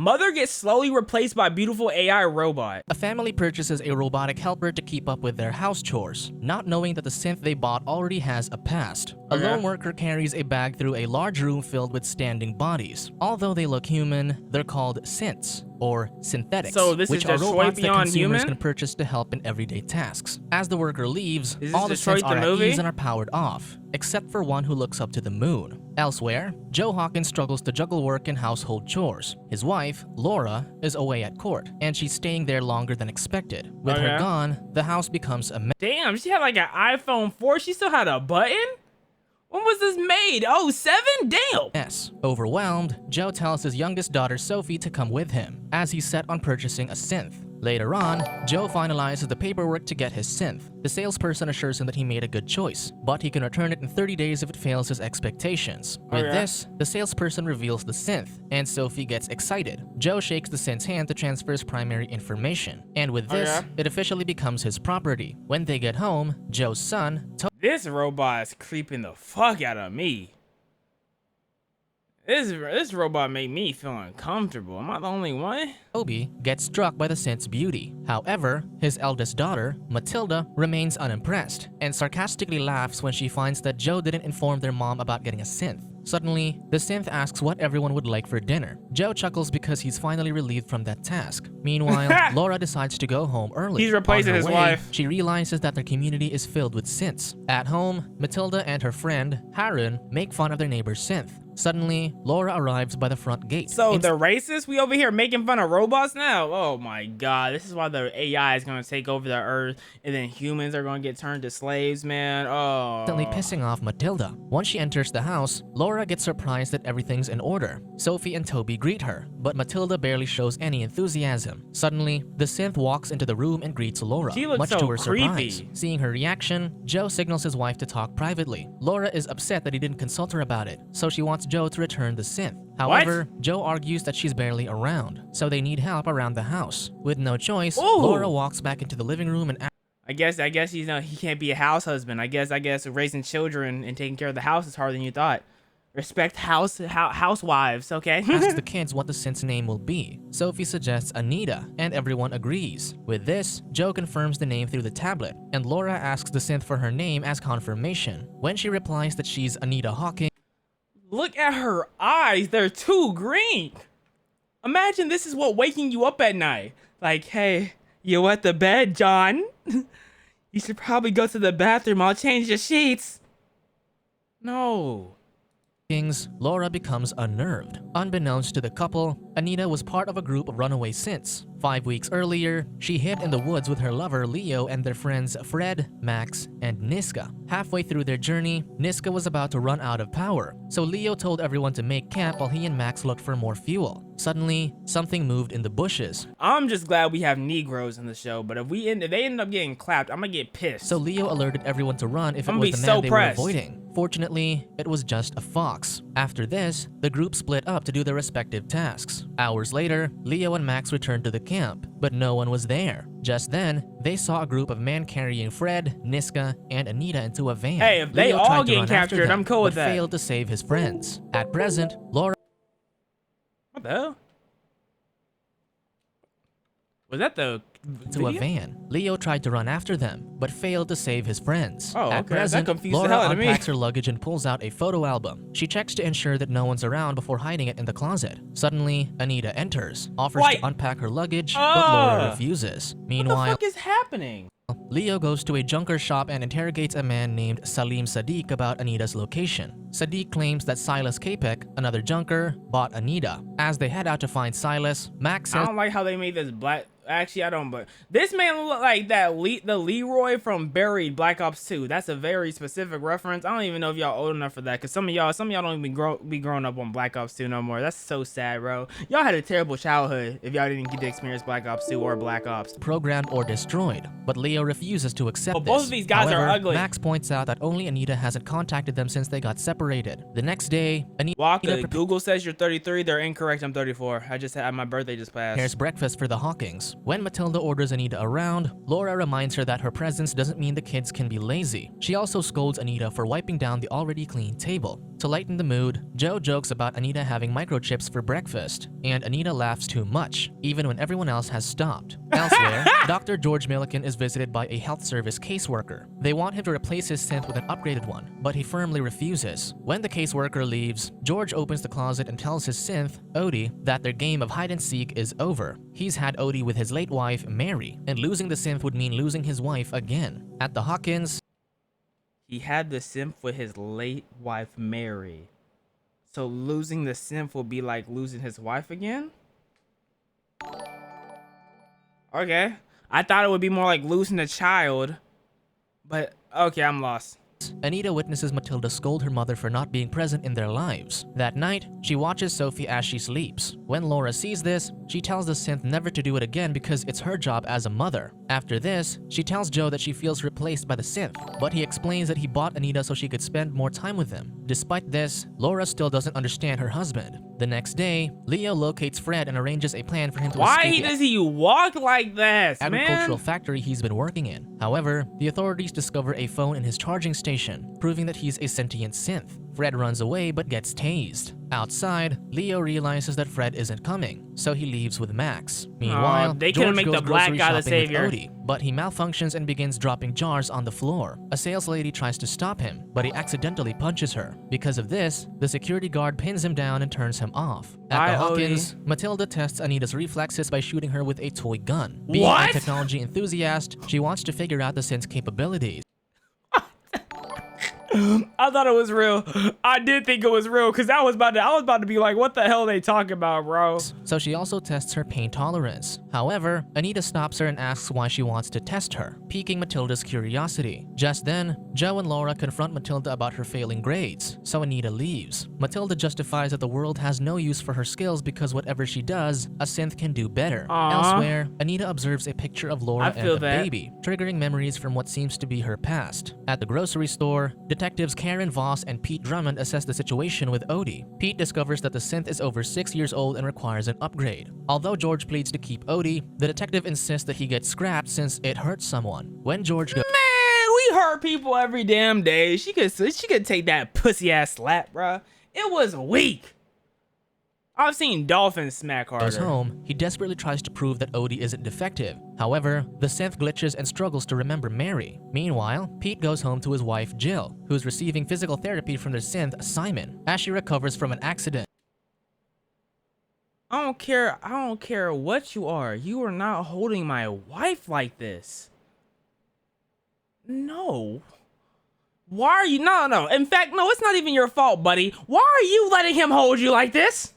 Mother gets slowly replaced by beautiful AI robot. A family purchases a robotic helper to keep up with their house chores, not knowing that the synth they bought already has a past. A lone worker carries a bag through a large room filled with standing bodies. Although they look human, they're called synths, or synthetics, So this which is are Detroit robots that Beyond consumers Human? can purchase to help in everyday tasks. As the worker leaves, Is this all the Detroit synths the are at movie? ease and are powered off, except for one who looks up to the moon. Elsewhere, Joe Hawkins struggles to juggle work and household chores. His wife, Laura, is away at court, and she's staying there longer than expected. With her gone, the house becomes a mess. Damn, she had like an iPhone 4. She still had a button? When was this made? Oh, 7? Damn. Overwhelmed, Joe tells his youngest daughter Sophie to come with him, as he's set on purchasing a synth. Later on, Joe finalizes the paperwork to get his synth. The salesperson assures him that he made a good choice, but he can return it in 30 days if it fails his expectations. With this, the salesperson reveals the synth, and Sophie gets excited. Joe shakes the synth's hand to transfer his primary information, and with this, it officially becomes his property. When they get home, Joe's son, This robot is creeping the fuck out of me. This robot made me feel uncomfortable. Am I the only one? Toby gets struck by the synth's beauty. However, his eldest daughter, Matilda, remains unimpressed and sarcastically laughs when she finds that Joe didn't inform their mom about getting a synth. Suddenly, the synth asks what everyone would like for dinner. Joe chuckles because he's finally relieved from that task. Meanwhile, Laura decides to go home early. He's replacing his wife. She realizes that their community is filled with synths. At home, Matilda and her friend, Harun, make fun of their neighbor's synth. Suddenly, Laura arrives by the front gate. So the racist? We over here making fun of robots now? Oh my god, this is why the AI is gonna take over the earth and then humans are gonna get turned to slaves, man. Oh. Instantly pissing off Matilda. Once she enters the house, Laura gets surprised that everything's in order. Sophie and Toby greet her, but Matilda barely shows any enthusiasm. Suddenly, the synth walks into the room and greets Laura, She looks much so to her creepy. surprise. Seeing her reaction, Joe signals his wife to talk privately. Laura is upset that he didn't consult her about it, so she wants Joe to return the synth. However, Joe argues that she's barely around, so they need help around the house. With no choice, Laura walks back into the living room and I guess he's he can't be a house husband. I guess raising children and taking care of the house is harder than you thought. Respect housewives, okay? asks the kids what the synth's name will be. Sophie suggests Anita, and everyone agrees. With this, Joe confirms the name through the tablet, and Laura asks the synth for her name as confirmation. When she replies that she's Anita Hawkins, look at her eyes, they're too green. Imagine this is what waking you up at night. Like, hey, you wet the bed, John? You should probably go to the bathroom, I'll change your sheets. No. Laura becomes unnerved. Unbeknownst to the couple, Anita was part of a group of runaway synths. 5 weeks earlier, she hid in the woods with her lover Leo and their friends Fred, Max, and Niska. Halfway through their journey, Niska was about to run out of power, so Leo told everyone to make camp while he and Max looked for more fuel. Suddenly, something moved in the bushes. I'm just glad we have Negroes in the show, but if they end up getting clapped, I'm gonna get pissed. So Leo alerted everyone to run if it was the man they were avoiding. Fortunately, it was just a fox. After this, the group split up to do their respective tasks. Hours later, Leo and Max returned to the camp, but no one was there. Just then, they saw a group of men carrying Fred, Niska, and Anita into a van. Hey, if they all get captured, I'm cool with that. But failed to save his friends. At present, Laura... What the hell? Was that the to a van. Leo tried to run after them, but failed to save his friends. Oh, At okay. present, That confused Laura the hell out of me. unpacks her luggage and pulls out a photo album. She checks to ensure that no one's around before hiding it in the closet. Suddenly, Anita enters, offers to unpack her luggage, but Laura refuses. Meanwhile, what the fuck is happening? Leo goes to a junker shop and interrogates a man named Salim Sadiq about Anita's location. Sadiq claims that Silas Capek, another junker, bought Anita. As they head out to find Silas, Max says, I don't like how they made this black. Actually, I don't, but this man look like the Leroy from Buried Black Ops 2. That's a very specific reference. I don't even know if y'all old enough for that, because some of y'all don't even be growing up on Black Ops 2 no more. That's so sad, bro. Y'all had a terrible childhood if y'all didn't get to experience Black Ops 2 or Black Ops. Programmed or destroyed, but Leo refuses to accept this. Both of these guys are ugly. Max points out that only Anita hasn't contacted them since they got separated. The next day, Google says you're 33. They're incorrect. I'm 34. I just had my birthday just passed. Prepares breakfast for the Hawkings. When Matilda orders Anita around, Laura reminds her that her presence doesn't mean the kids can be lazy. She also scolds Anita for wiping down the already clean table. To lighten the mood, Joe jokes about Anita having microchips for breakfast, and Anita laughs too much, even when everyone else has stopped. Elsewhere, Dr. George Milliken is visited by a health service caseworker. They want him to replace his synth with an upgraded one, but he firmly refuses. When the caseworker leaves, George opens the closet and tells his synth, Odie, that their game of hide-and-seek is over. He's had Odie with his late wife, Mary, and losing the synth would mean losing his wife again. At the Hawkins, He had the synth with his late wife, Mary. So losing the synth will be like losing his wife again? Okay. I thought it would be more like losing a child. But, okay, I'm lost. Anita witnesses Matilda scold her mother for not being present in their lives. That night, she watches Sophie as she sleeps. When Laura sees this, she tells the synth never to do it again because it's her job as a mother. After this, she tells Joe that she feels replaced by the synth, but he explains that he bought Anita so she could spend more time with him. Despite this, Laura still doesn't understand her husband. The next day, Leo locates Fred and arranges a plan for him to escape Does he walk like this, agricultural man? factory he's been working in. However, the authorities discover a phone in his charging station, proving that he's a sentient synth. Fred runs away but gets tased. Outside, Leo realizes that Fred isn't coming, so he leaves with Max. Meanwhile, they George couldn't make goes the black grocery guy the shopping with savior. Odie, but he malfunctions and begins dropping jars on the floor. A sales lady tries to stop him, but he accidentally punches her. Because of this, the security guard pins him down and turns him off. At Bye, the Hawkins, Odie. Matilda tests Anita's reflexes by shooting her with a toy gun. Being What? a technology enthusiast, she wants to figure out the synth's capabilities. I thought it was real. I did think it was real because I was about to be like, what the hell are they talking about, bro? So she also tests her pain tolerance. However, Anita stops her and asks why she wants to test her, piquing Matilda's curiosity. Just then, Joe and Laura confront Matilda about her failing grades, so Anita leaves. Matilda justifies that the world has no use for her skills because whatever she does, a synth can do better. Aww. Elsewhere, Anita observes a picture of Laura I and feel the that. baby, triggering memories from what seems to be her past. At the grocery store, Detectives Karen Voss and Pete Drummond assess the situation with Odie. Pete discovers that the synth is over 6 years old and requires an upgrade. Although George pleads to keep Odie, the detective insists that he get scrapped since it hurts someone. When George goes, Man, we hurt people every damn day. She could take that pussy ass slap, bruh. It was weak. I've seen dolphins smack harder. home, he desperately tries to prove that Odie isn't defective. However, the synth glitches and struggles to remember Mary. Meanwhile, Pete goes home to his wife Jill, who's receiving physical therapy from their synth Simon, as she recovers from an accident. I don't care what you are. You are not holding my wife like this. No. Why are you? No. In fact, no, it's not even your fault, buddy. Why are you letting him hold you like this?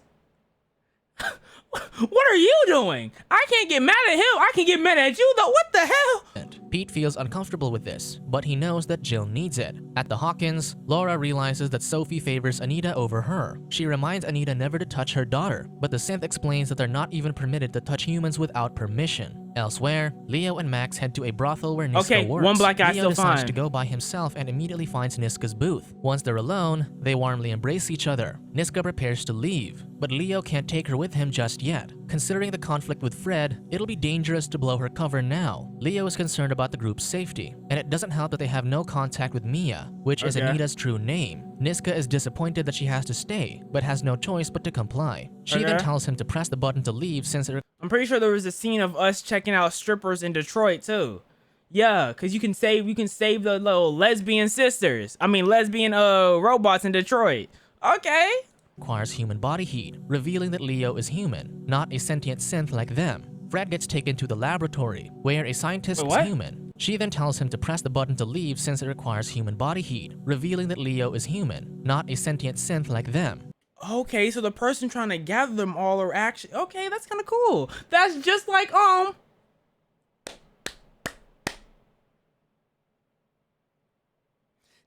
What are you doing? I can't get mad at him. I can get mad at you, though. What the hell? Pete feels uncomfortable with this, but he knows that Jill needs it. At the Hawkins, Laura realizes that Sophie favors Anita over her. She reminds Anita never to touch her daughter, but the synth explains that they're not even permitted to touch humans without permission. Elsewhere, Leo and Max head to a brothel where Niska works. One black guy Leo still decides fine. to go by himself and immediately finds Niska's booth. Once they're alone, they warmly embrace each other. Niska prepares to leave, but Leo can't take her with him just yet. Considering the conflict with Fred, it'll be dangerous to blow her cover now. Leo is concerned about the group's safety, and it doesn't help that they have no contact with Mia, which is Anita's true name. Niska is disappointed that she has to stay, but has no choice but to comply. She then tells him to press the button to leave since I'm pretty sure there was a scene of us checking out strippers in Detroit too. Yeah, cause you can save the little lesbian robots in Detroit. Okay. requires human body heat, revealing that Leo is human, not a sentient synth like them. Fred gets taken to the laboratory, where a scientist is human. She then tells him to press the button to leave since it requires human body heat, revealing that Leo is human, not a sentient synth like them. Okay, so the person trying to gather them all are actually... Okay, that's kind of cool. That's just like,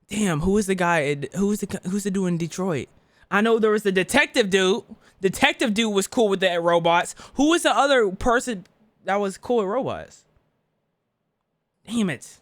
Damn, who is the guy... Who's the dude in Detroit? I know there was the detective dude. Detective dude was cool with the robots. Who was the other person that was cool with robots? Damn it.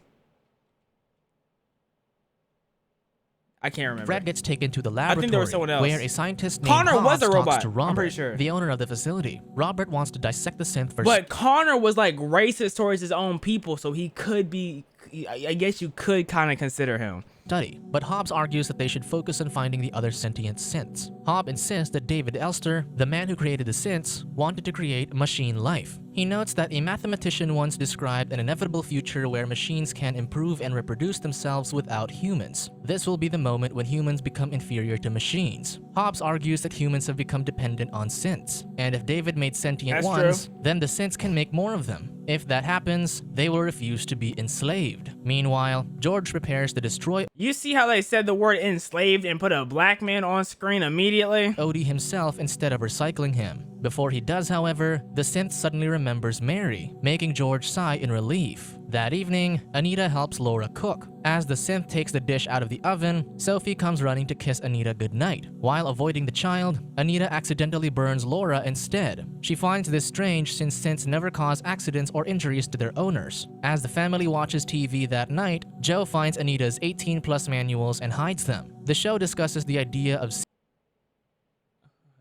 I can't remember. Fred gets taken to the I laboratory think there was someone else. where a scientist named Connor was Hobbs a talks robot. to Robert, I'm pretty sure. the owner of the facility. Robert wants to dissect the synth for But Connor was like racist towards his own people, so he could be. I guess you could kind of consider him. study, but Hobbs argues that they should focus on finding the other sentient synths. Hobbs insists that David Elster, the man who created the synths, wanted to create machine life. He notes that a mathematician once described an inevitable future where machines can improve and reproduce themselves without humans. This will be the moment when humans become inferior to machines. Hobbs argues that humans have become dependent on synths, and if David made sentient That's ones, true. then the synths can make more of them. If that happens, they will refuse to be enslaved. Meanwhile, George prepares to destroy You see how they said the word enslaved and put a black man on screen immediately? Odie himself instead of recycling him. Before he does, however, the synth suddenly remembers Mary, making George sigh in relief. That evening, Anita helps Laura cook. As the synth takes the dish out of the oven, Sophie comes running to kiss Anita goodnight. While avoiding the child, Anita accidentally burns Laura instead. She finds this strange since synths never cause accidents or injuries to their owners. As the family watches TV that night, Joe finds Anita's 18+ manuals and hides them. The show discusses the idea of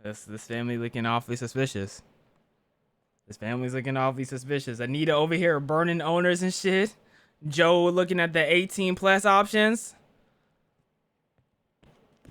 This family looking awfully suspicious. This family's looking awfully suspicious. Anita over here burning owners and shit. Joe looking at the 18+ options.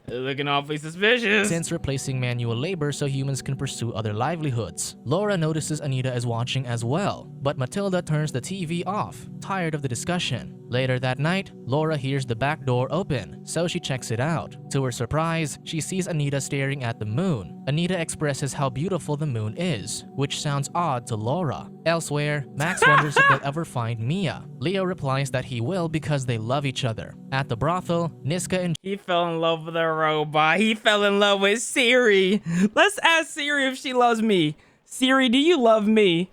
They're looking awfully suspicious. synths replacing manual labor so humans can pursue other livelihoods. Laura notices Anita is watching as well, but Matilda turns the TV off, tired of the discussion. Later that night, Laura hears the back door open, so she checks it out. To her surprise, she sees Anita staring at the moon. Anita expresses how beautiful the moon is, which sounds odd to Laura. Elsewhere, Max wonders if they'll ever find Mia. Leo replies that he will because they love each other. At the brothel, Niska and He fell in love with a robot. He fell in love with Siri. Let's ask Siri if she loves me. Siri, do you love me?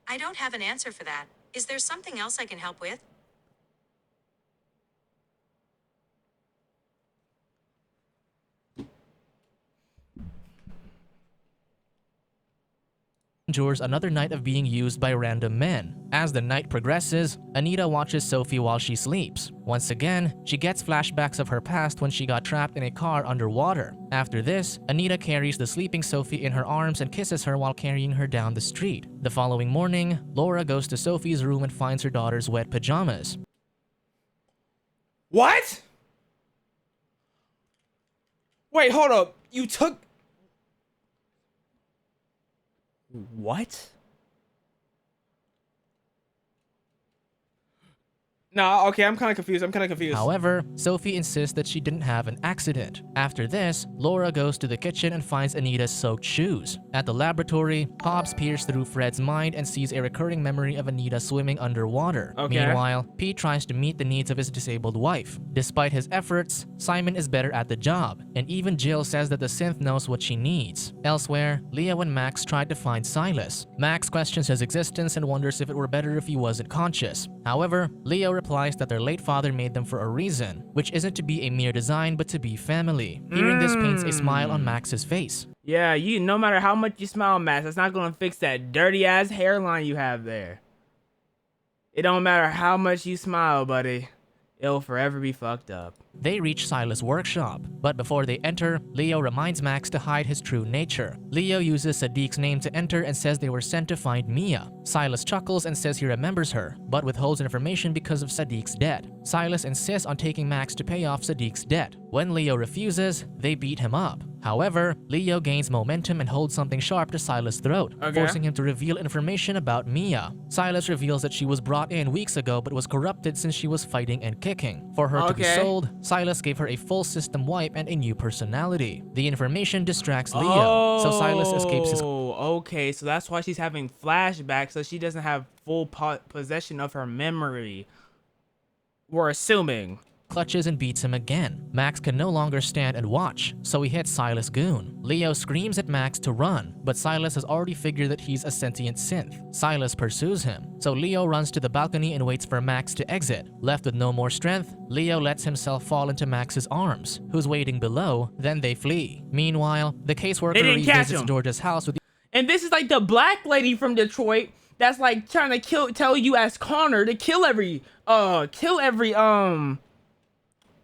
I don't have an answer for that. Is there something else I can help with? endures another night of being used by random men. As the night progresses, Anita watches Sophie while she sleeps. Once again, she gets flashbacks of her past when she got trapped in a car underwater. After this, Anita carries the sleeping Sophie in her arms and kisses her while carrying her down the street. The following morning, Laura goes to Sophie's room and finds her daughter's wet pajamas. What? Wait, hold up. You took... What? No, okay, I'm kind of confused. However, Sophie insists that she didn't have an accident. After this, Laura goes to the kitchen and finds Anita's soaked shoes. At the laboratory, Hobbs peers through Fred's mind and sees a recurring memory of Anita swimming underwater. Okay. Meanwhile, Pete tries to meet the needs of his disabled wife. Despite his efforts, Simon is better at the job, and even Jill says that the synth knows what she needs. Elsewhere, Leo and Max try to find Silas. Max questions his existence and wonders if it were better if he wasn't conscious. However, Leo replies that their late father made them for a reason, which isn't to be a mere design but to be family. Hearing this paints a smile on Max's face. Yeah, you, no matter how much you smile, Max, that's not gonna fix that dirty ass hairline you have there. It don't matter how much you smile, buddy. It'll forever be fucked up. They reach Silas' workshop, but before they enter, Leo reminds Max to hide his true nature. Leo uses Sadiq's name to enter and says they were sent to find Mia. Silas chuckles and says he remembers her, but withholds information because of Sadiq's debt. Silas insists on taking Max to pay off Sadiq's debt. When Leo refuses, they beat him up. However, Leo gains momentum and holds something sharp to Silas' throat, forcing him to reveal information about Mia. Silas reveals that she was brought in weeks ago but was corrupted since she was fighting and kicking. For her to be sold, Silas gave her a full system wipe and a new personality. The information distracts Leo, so Silas escapes his... Okay, so that's why she's having flashbacks, so she doesn't have full possession of her memory. We're assuming. Clutches and beats him again. Max can no longer stand and watch, so he hits Silas' goon. Leo screams at Max to run, but Silas has already figured that he's a sentient synth. Silas pursues him, so Leo runs to the balcony and waits for Max to exit. Left with no more strength, Leo lets himself fall into Max's arms, who's waiting below, then they flee. Meanwhile, the caseworker revisits George's house with... And this is like the black lady from Detroit that's like trying to tell you as Connor to kill every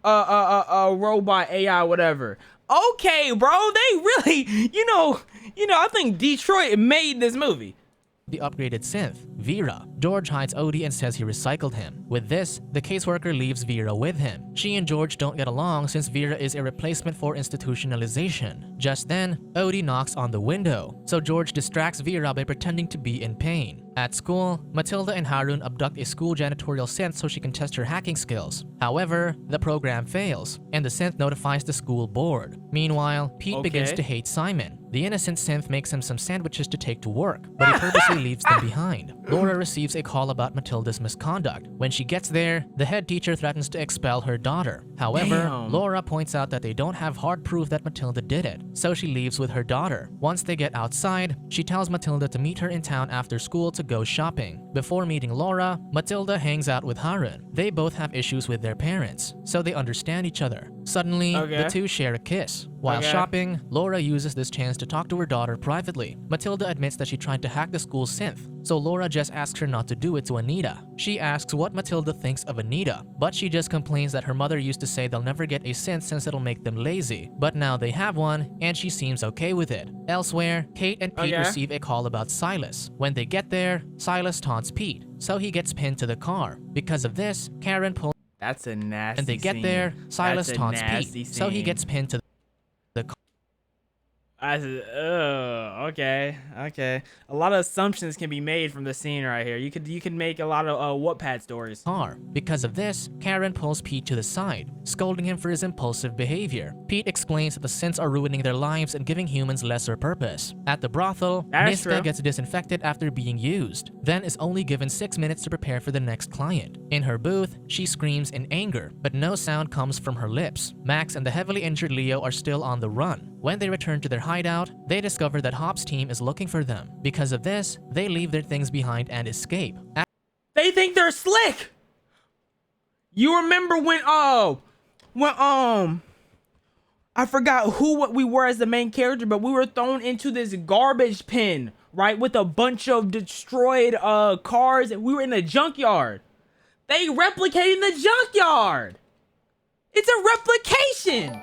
robot AI whatever. Okay, bro, they really, I think Detroit made this movie. The upgraded synth, Vera. George hides Odie and says he recycled him. With this, the caseworker leaves Vera with him. She and George don't get along since Vera is a replacement for institutionalization. Just then, Odie knocks on the window, so George distracts Vera by pretending to be in pain. At school, Matilda and Harun abduct a school janitorial synth so she can test her hacking skills. However, the program fails, and the synth notifies the school board. Meanwhile, Pete begins to hate Simon. The innocent synth makes him some sandwiches to take to work, but he purposely leaves them behind. Laura receives a call about Matilda's misconduct. When she gets there, the head teacher threatens to expel her daughter. However, Laura points out that they don't have hard proof that Matilda did it, so she leaves with her daughter. Once they get outside, she tells Matilda to meet her in town after school to go shopping. Before meeting Laura, Matilda hangs out with Harun. They both have issues with their parents, so they understand each other. Suddenly, the two share a kiss. While shopping, Laura uses this chance to talk to her daughter privately. Matilda admits that she tried to hack the school's synth, so Laura just asks her not to do it to Anita. She asks what Matilda thinks of Anita, but she just complains that her mother used to say they'll never get a synth since it'll make them lazy. But now they have one, and she seems okay with it. Elsewhere, Kate and Pete receive a call about Silas. When they get there, Silas taunts Pete, so he gets pinned to the car. Because of this, Karen pulls. That's a nasty And they get there, Silas taunts Pete, scene. so he gets pinned to the car. I said, okay. A lot of assumptions can be made from the scene right here. You could make a lot of Wattpad stories. Because of this, Karen pulls Pete to the side, scolding him for his impulsive behavior. Pete explains that the synths are ruining their lives and giving humans lesser purpose. At the brothel, Niska gets disinfected after being used, then is only given 6 minutes to prepare for the next client. In her booth, she screams in anger, but no sound comes from her lips. Max and the heavily injured Leo are still on the run. When they return to their hideout, they discover that Hop's team is looking for them. Because of this, they leave their things behind and escape. They think they're slick. You remember when I forgot what we were as the main character, but we were thrown into this garbage bin, right, with a bunch of destroyed cars, and we were in a junkyard. They replicating the junkyard. It's a replication.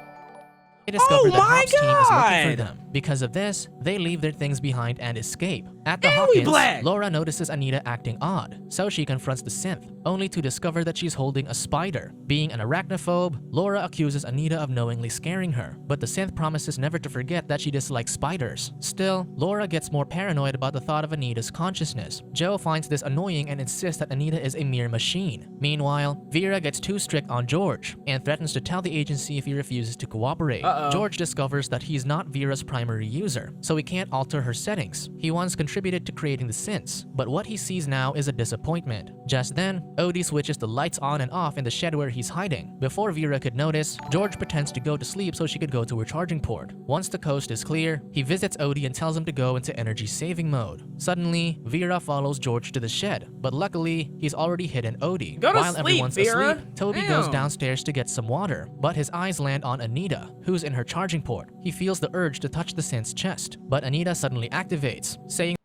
They discover that Hop's team is looking for them. Because of this, they leave their things behind and escape. At the Hawkins, Laura notices Anita acting odd, so she confronts the synth, only to discover that she's holding a spider. Being an arachnophobe, Laura accuses Anita of knowingly scaring her, but the synth promises never to forget that she dislikes spiders. Still, Laura gets more paranoid about the thought of Anita's consciousness. Joe finds this annoying and insists that Anita is a mere machine. Meanwhile, Vera gets too strict on George and threatens to tell the agency if he refuses to cooperate. George discovers that he's not Vera's primary user, so he can't alter her settings. He once contributed to creating the synths, but what he sees now is a disappointment. Just then, Odie switches the lights on and off in the shed where he's hiding. Before Vera could notice, George pretends to go to sleep so she could go to her charging port. Once the coast is clear, he visits Odie and tells him to go into energy saving mode. Suddenly, Vera follows George to the shed, but luckily, he's already hidden Odie. While everyone's asleep, Toby goes downstairs to get some water, but his eyes land on Anita, who's in her charging port. He feels the urge to touch the synth's chest, but Anita suddenly activates, saying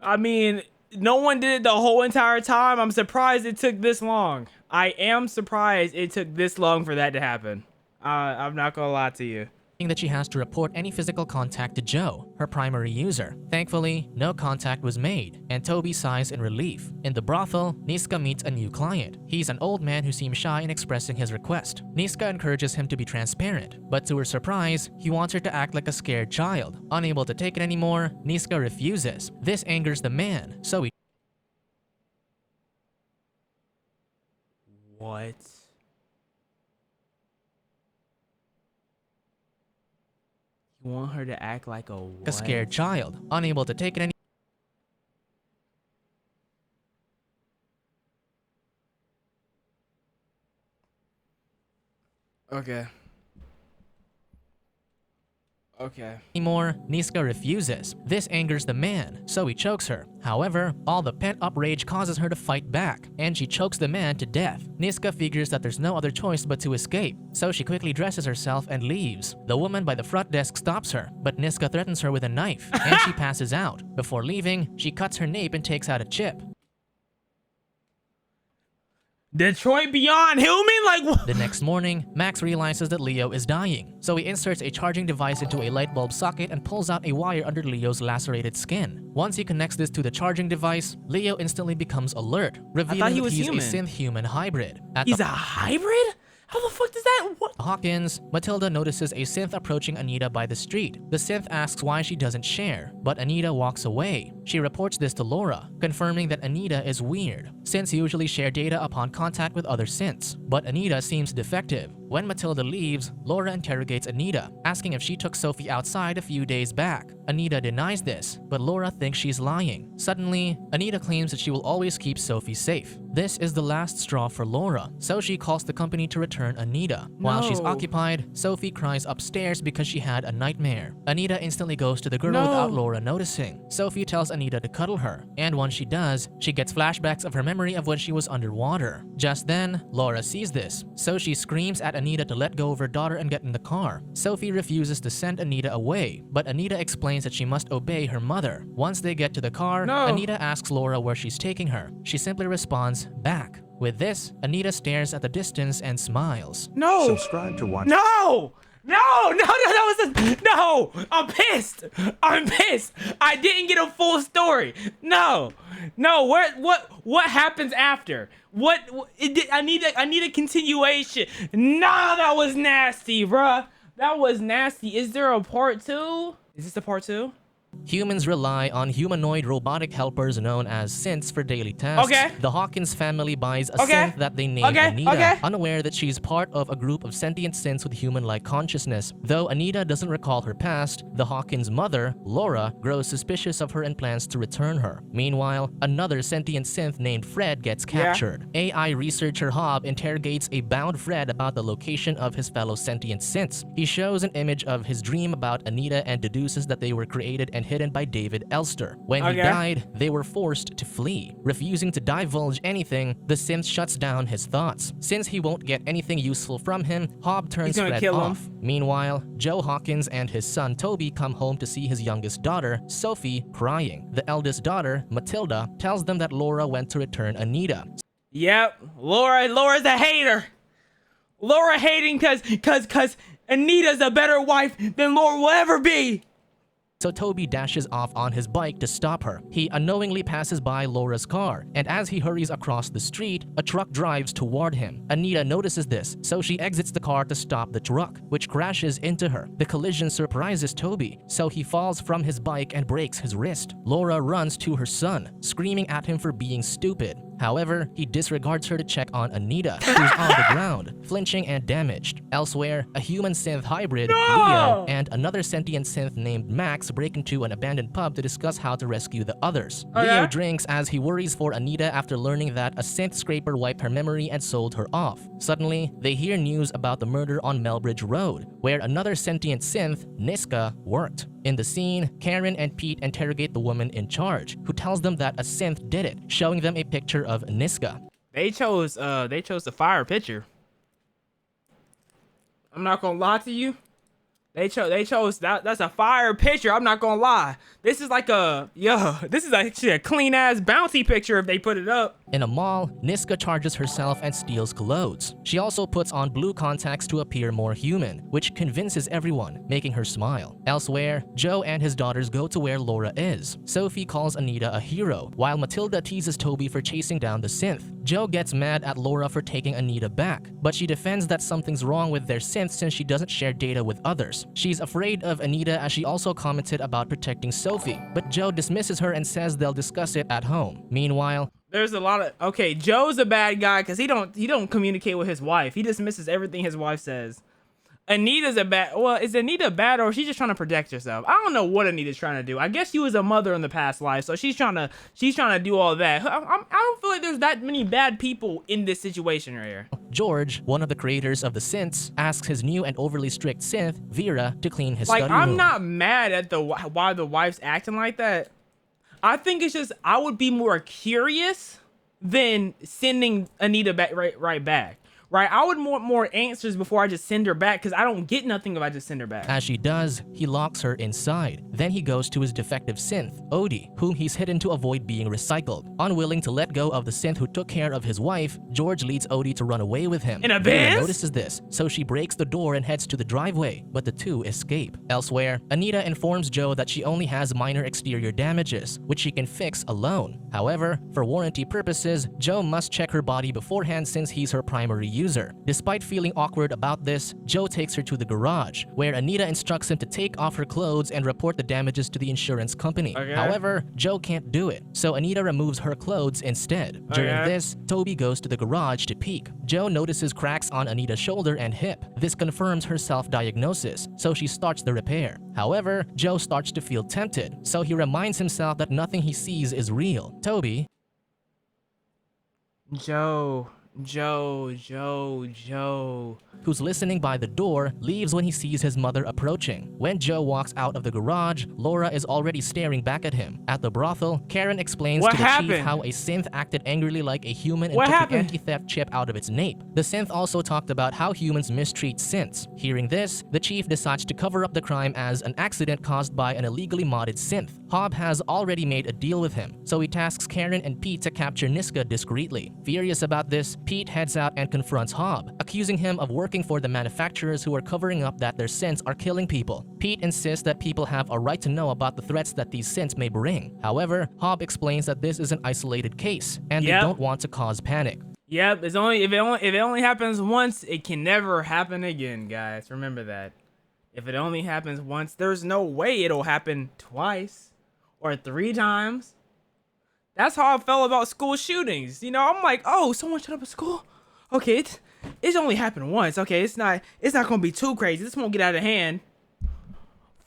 I mean, no one did it the whole entire time. I'm surprised it took this long. I am surprised it took this long for that to happen. I'm not gonna lie to you. that she has to report any physical contact to Joe, her primary user. Thankfully, no contact was made, and Toby sighs in relief. In the brothel, Niska meets a new client. He's an old man who seems shy in expressing his request. Niska encourages him to be transparent, but to her surprise, he wants her to act like a scared child. Unable to take it anymore, Niska refuses. This angers the man, so he... What? You want her to act like a what? A scared child, unable to take it anymore. Okay. Okay. Anymore, Niska refuses. This angers the man, so he chokes her. However, all the pent-up rage causes her to fight back, and she chokes the man to death. Niska figures that there's no other choice but to escape, so she quickly dresses herself and leaves. The woman by the front desk stops her, but Niska threatens her with a knife, and she passes out. Before leaving, she cuts her nape and takes out a chip. Detroit Beyond Human? Like what? The next morning, Max realizes that Leo is dying, so he inserts a charging device into a light bulb socket and pulls out a wire under Leo's lacerated skin. Once he connects this to the charging device, Leo instantly becomes alert, revealing that he's a synth-human hybrid. He's a hybrid? How the fuck does that? What? Hawkins, Matilda notices a synth approaching Anita by the street. The synth asks why she doesn't share, but Anita walks away. She reports this to Laura, confirming that Anita is weird. Synths usually share data upon contact with other synths, but Anita seems defective. When Matilda leaves, Laura interrogates Anita, asking if she took Sophie outside a few days back. Anita denies this, but Laura thinks she's lying. Suddenly, Anita claims that she will always keep Sophie safe. This is the last straw for Laura, so she calls the company to return Anita. While she's occupied, Sophie cries upstairs because she had a nightmare. Anita instantly goes to the girl without Laura noticing. Sophie tells Anita to cuddle her, and once she does, she gets flashbacks of her memory of when she was underwater. Just then, Laura sees this, so she screams at Anita to let go of her daughter and get in the car. Sophie refuses to send Anita away, but Anita explains that she must obey her mother. Once they get to the car, Anita asks Laura where she's taking her. She simply responds, back. With this, Anita stares at the distance and smiles. No! Subscribe to watch. No! That was a, no! I'm pissed! I'm pissed! I didn't get a full story. No! What happens after? I need a continuation. Nah, that was nasty, bruh. That was nasty. Is there a part 2? Is this the part 2? Humans rely on humanoid robotic helpers known as synths for daily tasks. The Hawkins family buys a synth that they name Anita, unaware that she's part of a group of sentient synths with human-like consciousness. Though Anita doesn't recall her past, the Hawkins' mother, Laura, grows suspicious of her and plans to return her. Meanwhile, another sentient synth named Fred gets captured. AI researcher Hobb interrogates a bound Fred about the location of his fellow sentient synths. He shows an image of his dream about Anita and deduces that they were created and hidden by David Elster. When he died, they were forced to flee. Refusing to divulge anything, the synth shuts down his thoughts. Since he won't get anything useful from him, Hobb turns Fred off. Meanwhile, Joe Hawkins and his son Toby come home to see his youngest daughter, Sophie, crying. The eldest daughter, Matilda, tells them that Laura went to return Anita. Yep, Laura's a hater. Laura hating cause Anita's a better wife than Laura will ever be. So Toby dashes off on his bike to stop her. He unknowingly passes by Laura's car, and as he hurries across the street, a truck drives toward him. Anita notices this, so she exits the car to stop the truck, which crashes into her. The collision surprises Toby, so he falls from his bike and breaks his wrist. Laura runs to her son, screaming at him for being stupid. However, he disregards her to check on Anita, who's on the ground, flinching and damaged. Elsewhere, a human synth hybrid, Leo, and another sentient synth named Max break into an abandoned pub to discuss how to rescue the others. Leo drinks as he worries for Anita after learning that a synth scraper wiped her memory and sold her off. Suddenly, they hear news about the murder on Melbridge Road, where another sentient synth, Niska, worked. In the scene, Karen and Pete interrogate the woman in charge, who tells them that a synth did it, showing them a picture of Niska. They chose the fire picture. I'm not gonna lie to you. They chose that's a fire picture. I'm not gonna lie. This is like this is actually a clean ass bouncy picture if they put it up. In a mall, Niska charges herself and steals clothes. She also puts on blue contacts to appear more human, which convinces everyone, making her smile. Elsewhere, Joe and his daughters go to where Laura is. Sophie calls Anita a hero, while Matilda teases Toby for chasing down the synth. Joe gets mad at Laura for taking Anita back, but she defends that something's wrong with their synth since she doesn't share data with others. She's afraid of Anita as she also commented about protecting Sophie, but Joe dismisses her and says they'll discuss it at home. Meanwhile, there's a lot of Joe's a bad guy because he don't communicate with his wife. He dismisses everything his wife says. Anita's a bad. Well, is Anita bad or is she just trying to protect herself? I don't know what Anita's trying to do. I guess she was a mother in the past life, so she's trying to do all that. I don't feel like there's that many bad people in this situation right here. George, one of the creators of the synths, asks his new and overly strict synth, Vera, to clean his Like, study room. I'm not mad at why the wife's acting like that. I think it's just I would be more curious than sending Anita back right back. Right, I would want more answers before I just send her back because I don't get nothing if I just send her back. As she does, he locks her inside. Then he goes to his defective synth, Odie, whom he's hidden to avoid being recycled. Unwilling to let go of the synth who took care of his wife, George leads Odie to run away with him. In a Vera Benz? notices this, so she breaks the door and heads to the driveway, but the two escape. Elsewhere, Anita informs Joe that she only has minor exterior damages, which she can fix alone. However, for warranty purposes, Joe must check her body beforehand since he's her primary user. Despite feeling awkward about this, Joe takes her to the garage, where Anita instructs him to take off her clothes and report the damages to the insurance company. Okay. However, Joe can't do it, so Anita removes her clothes instead. During Okay. this, Toby goes to the garage to peek. Joe notices cracks on Anita's shoulder and hip. This confirms her self-diagnosis, so she starts the repair. However, Joe starts to feel tempted, so he reminds himself that nothing he sees is real. Toby, Joe. who's listening by the door, leaves when he sees his mother approaching. When Joe walks out of the garage, Laura is already staring back at him. At the brothel, Karen explains What to the happened? chief how a synth acted angrily like a human and What took happened? the anti-theft chip out of its nape. The synth also talked about how humans mistreat synths. Hearing this, the chief decides to cover up the crime as an accident caused by an illegally modded synth. Hobb has already made a deal with him, so he tasks Karen and Pete to capture Niska discreetly. Furious about this, Pete heads out and confronts Hobb, accusing him of working for the manufacturers who are covering up that their synths are killing people. Pete insists that people have a right to know about the threats that these synths may bring. However, Hobb explains that this is an isolated case, and they don't want to cause panic. Yep, if it only happens once, it can never happen again, guys. Remember that. If it only happens once, there's no way it'll happen twice or 3 times. That's how I felt about school shootings. You know, I'm like, oh, someone shut up at school? Okay, it's only happened once. Okay, it's not gonna be too crazy. This won't get out of hand.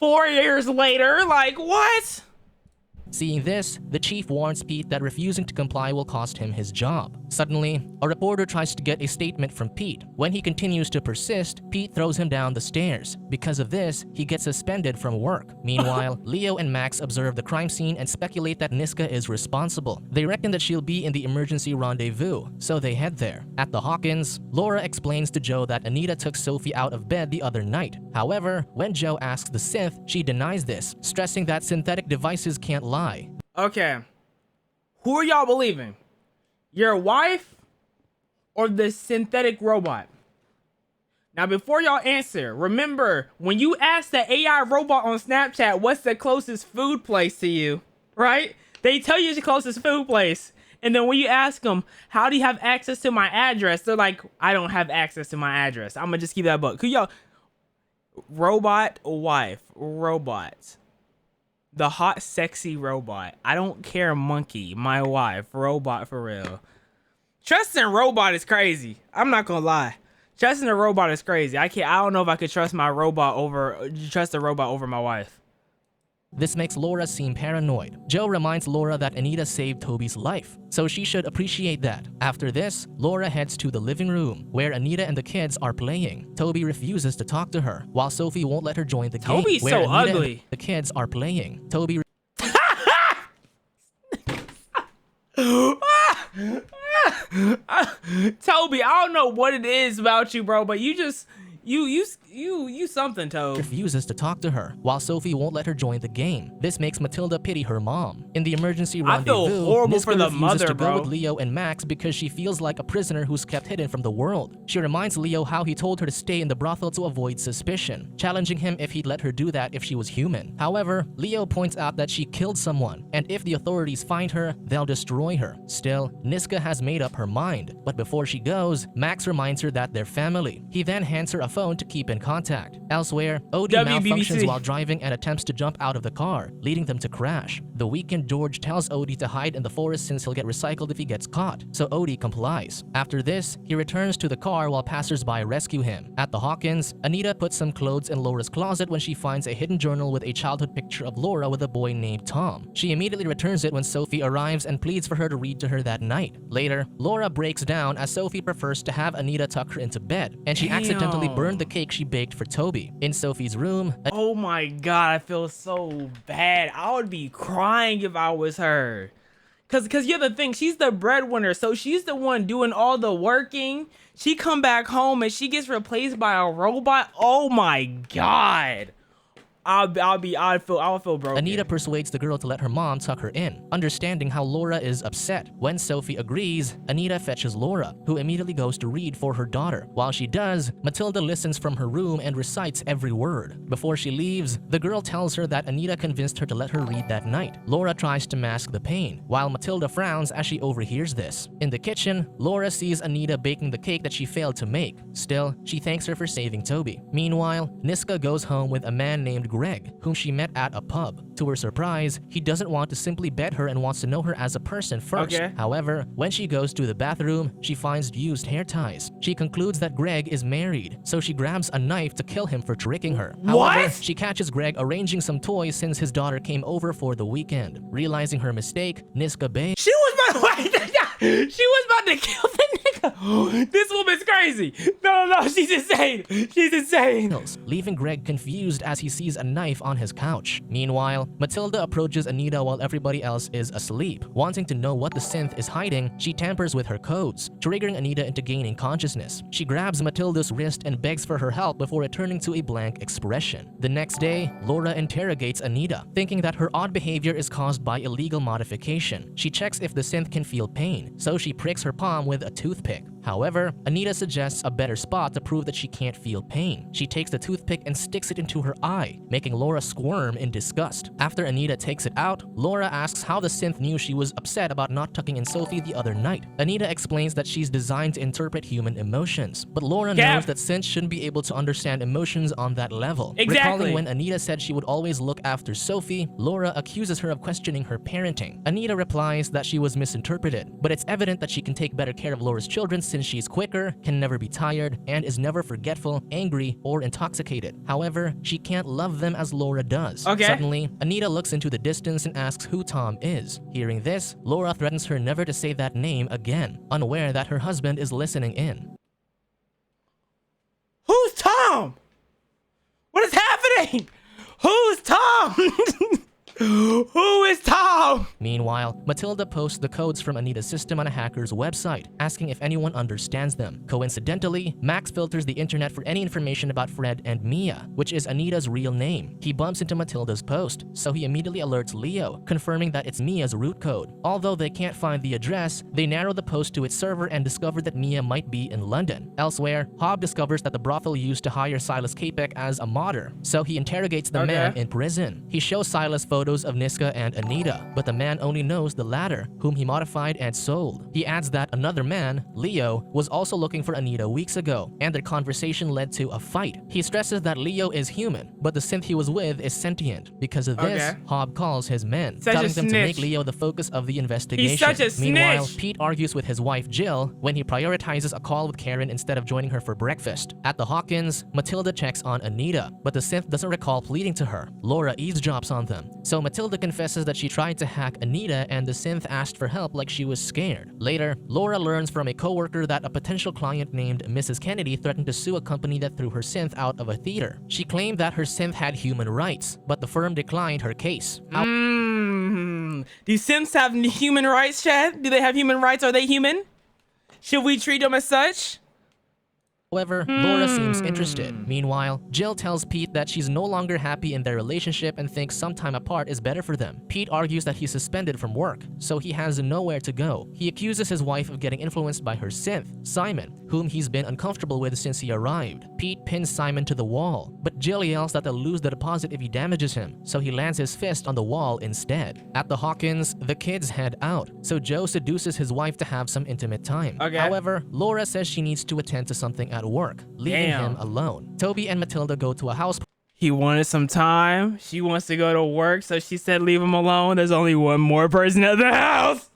4 years later, like, what? Seeing this, the chief warns Pete that refusing to comply will cost him his job. Suddenly, a reporter tries to get a statement from Pete. When he continues to persist, Pete throws him down the stairs. Because of this, he gets suspended from work. Meanwhile, Leo and Max observe the crime scene and speculate that Niska is responsible. They reckon that she'll be in the emergency rendezvous, so they head there. At the Hawkins, Laura explains to Joe that Anita took Sophie out of bed the other night. However, when Joe asks the synth, she denies this, stressing that synthetic devices can't lie. Okay, who are y'all believing? Your wife or the synthetic robot? Now, before y'all answer, remember, when you ask the AI robot on Snapchat, what's the closest food place to you, right? They tell you the closest food place. And then when you ask them, how do you have access to my address? They're like, I don't have access to my address. I'm gonna just keep that book. Could y'all, robot, wife, robot. The hot, sexy robot. I don't care, monkey. My wife. Robot for real. Trusting robot is crazy. I'm not gonna lie. Trusting a robot is crazy. I don't know if I could trust a robot over my wife. This makes Laura seem paranoid. Joe reminds Laura that Anita saved Toby's life, so she should appreciate that. After this, Laura heads to the living room, where Anita and the kids are playing. Toby refuses to talk to her, while Sophie won't let her join the game. Toby's where so Anita ugly. And the kids are playing. Toby Toby, I don't know what it is about you, bro, but you something, Toby. refuses to talk to her, while Sophie won't let her join the game. This makes Matilda pity her mom. In the emergency I feel rendezvous, horrible Niska for the refuses mother, to go bro. with Leo and Max because she feels like a prisoner who's kept hidden from the world. She reminds Leo how he told her to stay in the brothel to avoid suspicion, challenging him if he'd let her do that if she was human. However, Leo points out that she killed someone, and if the authorities find her, they'll destroy her. Still, Niska has made up her mind, but before she goes, Max reminds her that they're family. He then hands her a phone to keep in contact. Elsewhere, Odie WBBC. malfunctions while driving and attempts to jump out of the car, leading them to crash. The weekend George tells Odie to hide in the forest since he'll get recycled if he gets caught, so Odie complies. After this, he returns to the car while passersby rescue him. At the Hawkins, Anita puts some clothes in Laura's closet when she finds a hidden journal with a childhood picture of Laura with a boy named Tom. She immediately returns it when Sophie arrives and pleads for her to read to her that night. Later, Laura breaks down as Sophie prefers to have Anita tuck her into bed, and she accidentally burned the cake she baked for Toby. In Sophie's room, Oh my god, I feel so bad. I would be crying if I was her. Cause you're the thing, she's the breadwinner, so she's the one doing all the working. She come back home and she gets replaced by a robot. Oh my god. I'll feel broken. Anita persuades the girl to let her mom tuck her in, understanding how Laura is upset. When Sophie agrees, Anita fetches Laura, who immediately goes to read for her daughter. While she does, Matilda listens from her room and recites every word. Before she leaves, the girl tells her that Anita convinced her to let her read that night. Laura tries to mask the pain, while Matilda frowns as she overhears this. In the kitchen, Laura sees Anita baking the cake that she failed to make. Still, she thanks her for saving Toby. Meanwhile, Niska goes home with a man named Greg, whom she met at a pub. To her surprise, he doesn't want to simply bed her and wants to know her as a person first. Okay. However, when she goes to the bathroom, she finds used hair ties. She concludes that Greg is married, so she grabs a knife to kill him for tricking her. However, What? she catches Greg arranging some toys since his daughter came over for the weekend. Realizing her mistake, Niska bails. She was about to she was about to kill the nigga. This woman's crazy. No, she's insane. She's insane. Leaving Greg confused as he sees a knife on his couch. Meanwhile, Matilda approaches Anita while everybody else is asleep. Wanting to know what the synth is hiding, she tampers with her codes, triggering Anita into gaining consciousness. She grabs Matilda's wrist and begs for her help before returning to a blank expression. The next day, Laura interrogates Anita, thinking that her odd behavior is caused by illegal modification. She checks if the synth can feel pain, so she pricks her palm with a toothpick. However, Anita suggests a better spot to prove that she can't feel pain. She takes the toothpick and sticks it into her eye, making Laura squirm in disgust. After Anita takes it out, Laura asks how the synth knew she was upset about not tucking in Sophie the other night. Anita explains that she's designed to interpret human emotions, but Laura knows that synths shouldn't be able to understand emotions on that level. Exactly. Recalling when Anita said she would always look after Sophie, Laura accuses her of questioning her parenting. Anita replies that she was misinterpreted, but it's evident that she can take better care of Laura's children since she's quicker, can never be tired, and is never forgetful, angry, or intoxicated. However, she can't love them as Laura does. Okay. Suddenly, Anita looks into the distance and asks who Tom is. Hearing this, Laura threatens her never to say that name again, unaware that her husband is listening in. Who's Tom? What is happening? Who's Tom? Who is Tom? Meanwhile, Matilda posts the codes from Anita's system on a hacker's website, asking if anyone understands them. Coincidentally, Max filters the internet for any information about Fred and Mia, which is Anita's real name. He bumps into Matilda's post, so he immediately alerts Leo, confirming that it's Mia's root code. Although they can't find the address, they narrow the post to its server and discover that Mia might be in London. Elsewhere, Hobb discovers that the brothel used to hire Silas Capek as a modder, so he interrogates the man in prison. He shows Silas photos of Niska and Anita, but the man only knows the latter, whom he modified and sold. He adds that another man, Leo, was also looking for Anita weeks ago, and their conversation led to a fight. He stresses that Leo is human, but the synth he was with is sentient. Because of this, Hobb calls his men, telling them to make Leo the focus of the investigation. He's such a snitch. Meanwhile, Pete argues with his wife Jill when he prioritizes a call with Karen instead of joining her for breakfast. At the Hawkins, Matilda checks on Anita, but the synth doesn't recall pleading to her. Laura eavesdrops on them, so Matilda confesses that she tried to hack Anita and the synth asked for help like she was scared. Later, Laura learns from a coworker that a potential client named Mrs. Kennedy threatened to sue a company that threw her synth out of a theater. She claimed that her synth had human rights, but the firm declined her case. Do synths have human rights, Chad? Do they have human rights? Are they human? Should we treat them as such? However, Laura seems interested. Meanwhile, Jill tells Pete that she's no longer happy in their relationship and thinks some time apart is better for them. Pete argues that he's suspended from work, so he has nowhere to go. He accuses his wife of getting influenced by her synth, Simon, whom he's been uncomfortable with since he arrived. Pete pins Simon to the wall, but Jill yells that they'll lose the deposit if he damages him, so he lands his fist on the wall instead. At the Hawkins, the kids head out, so Joe seduces his wife to have some intimate time. However, Laura says she needs to attend to something at work, leaving him alone. Toby and Matilda go to a house He wanted some time. She wants to go to work, so she said leave him alone. There's only one more person at the house.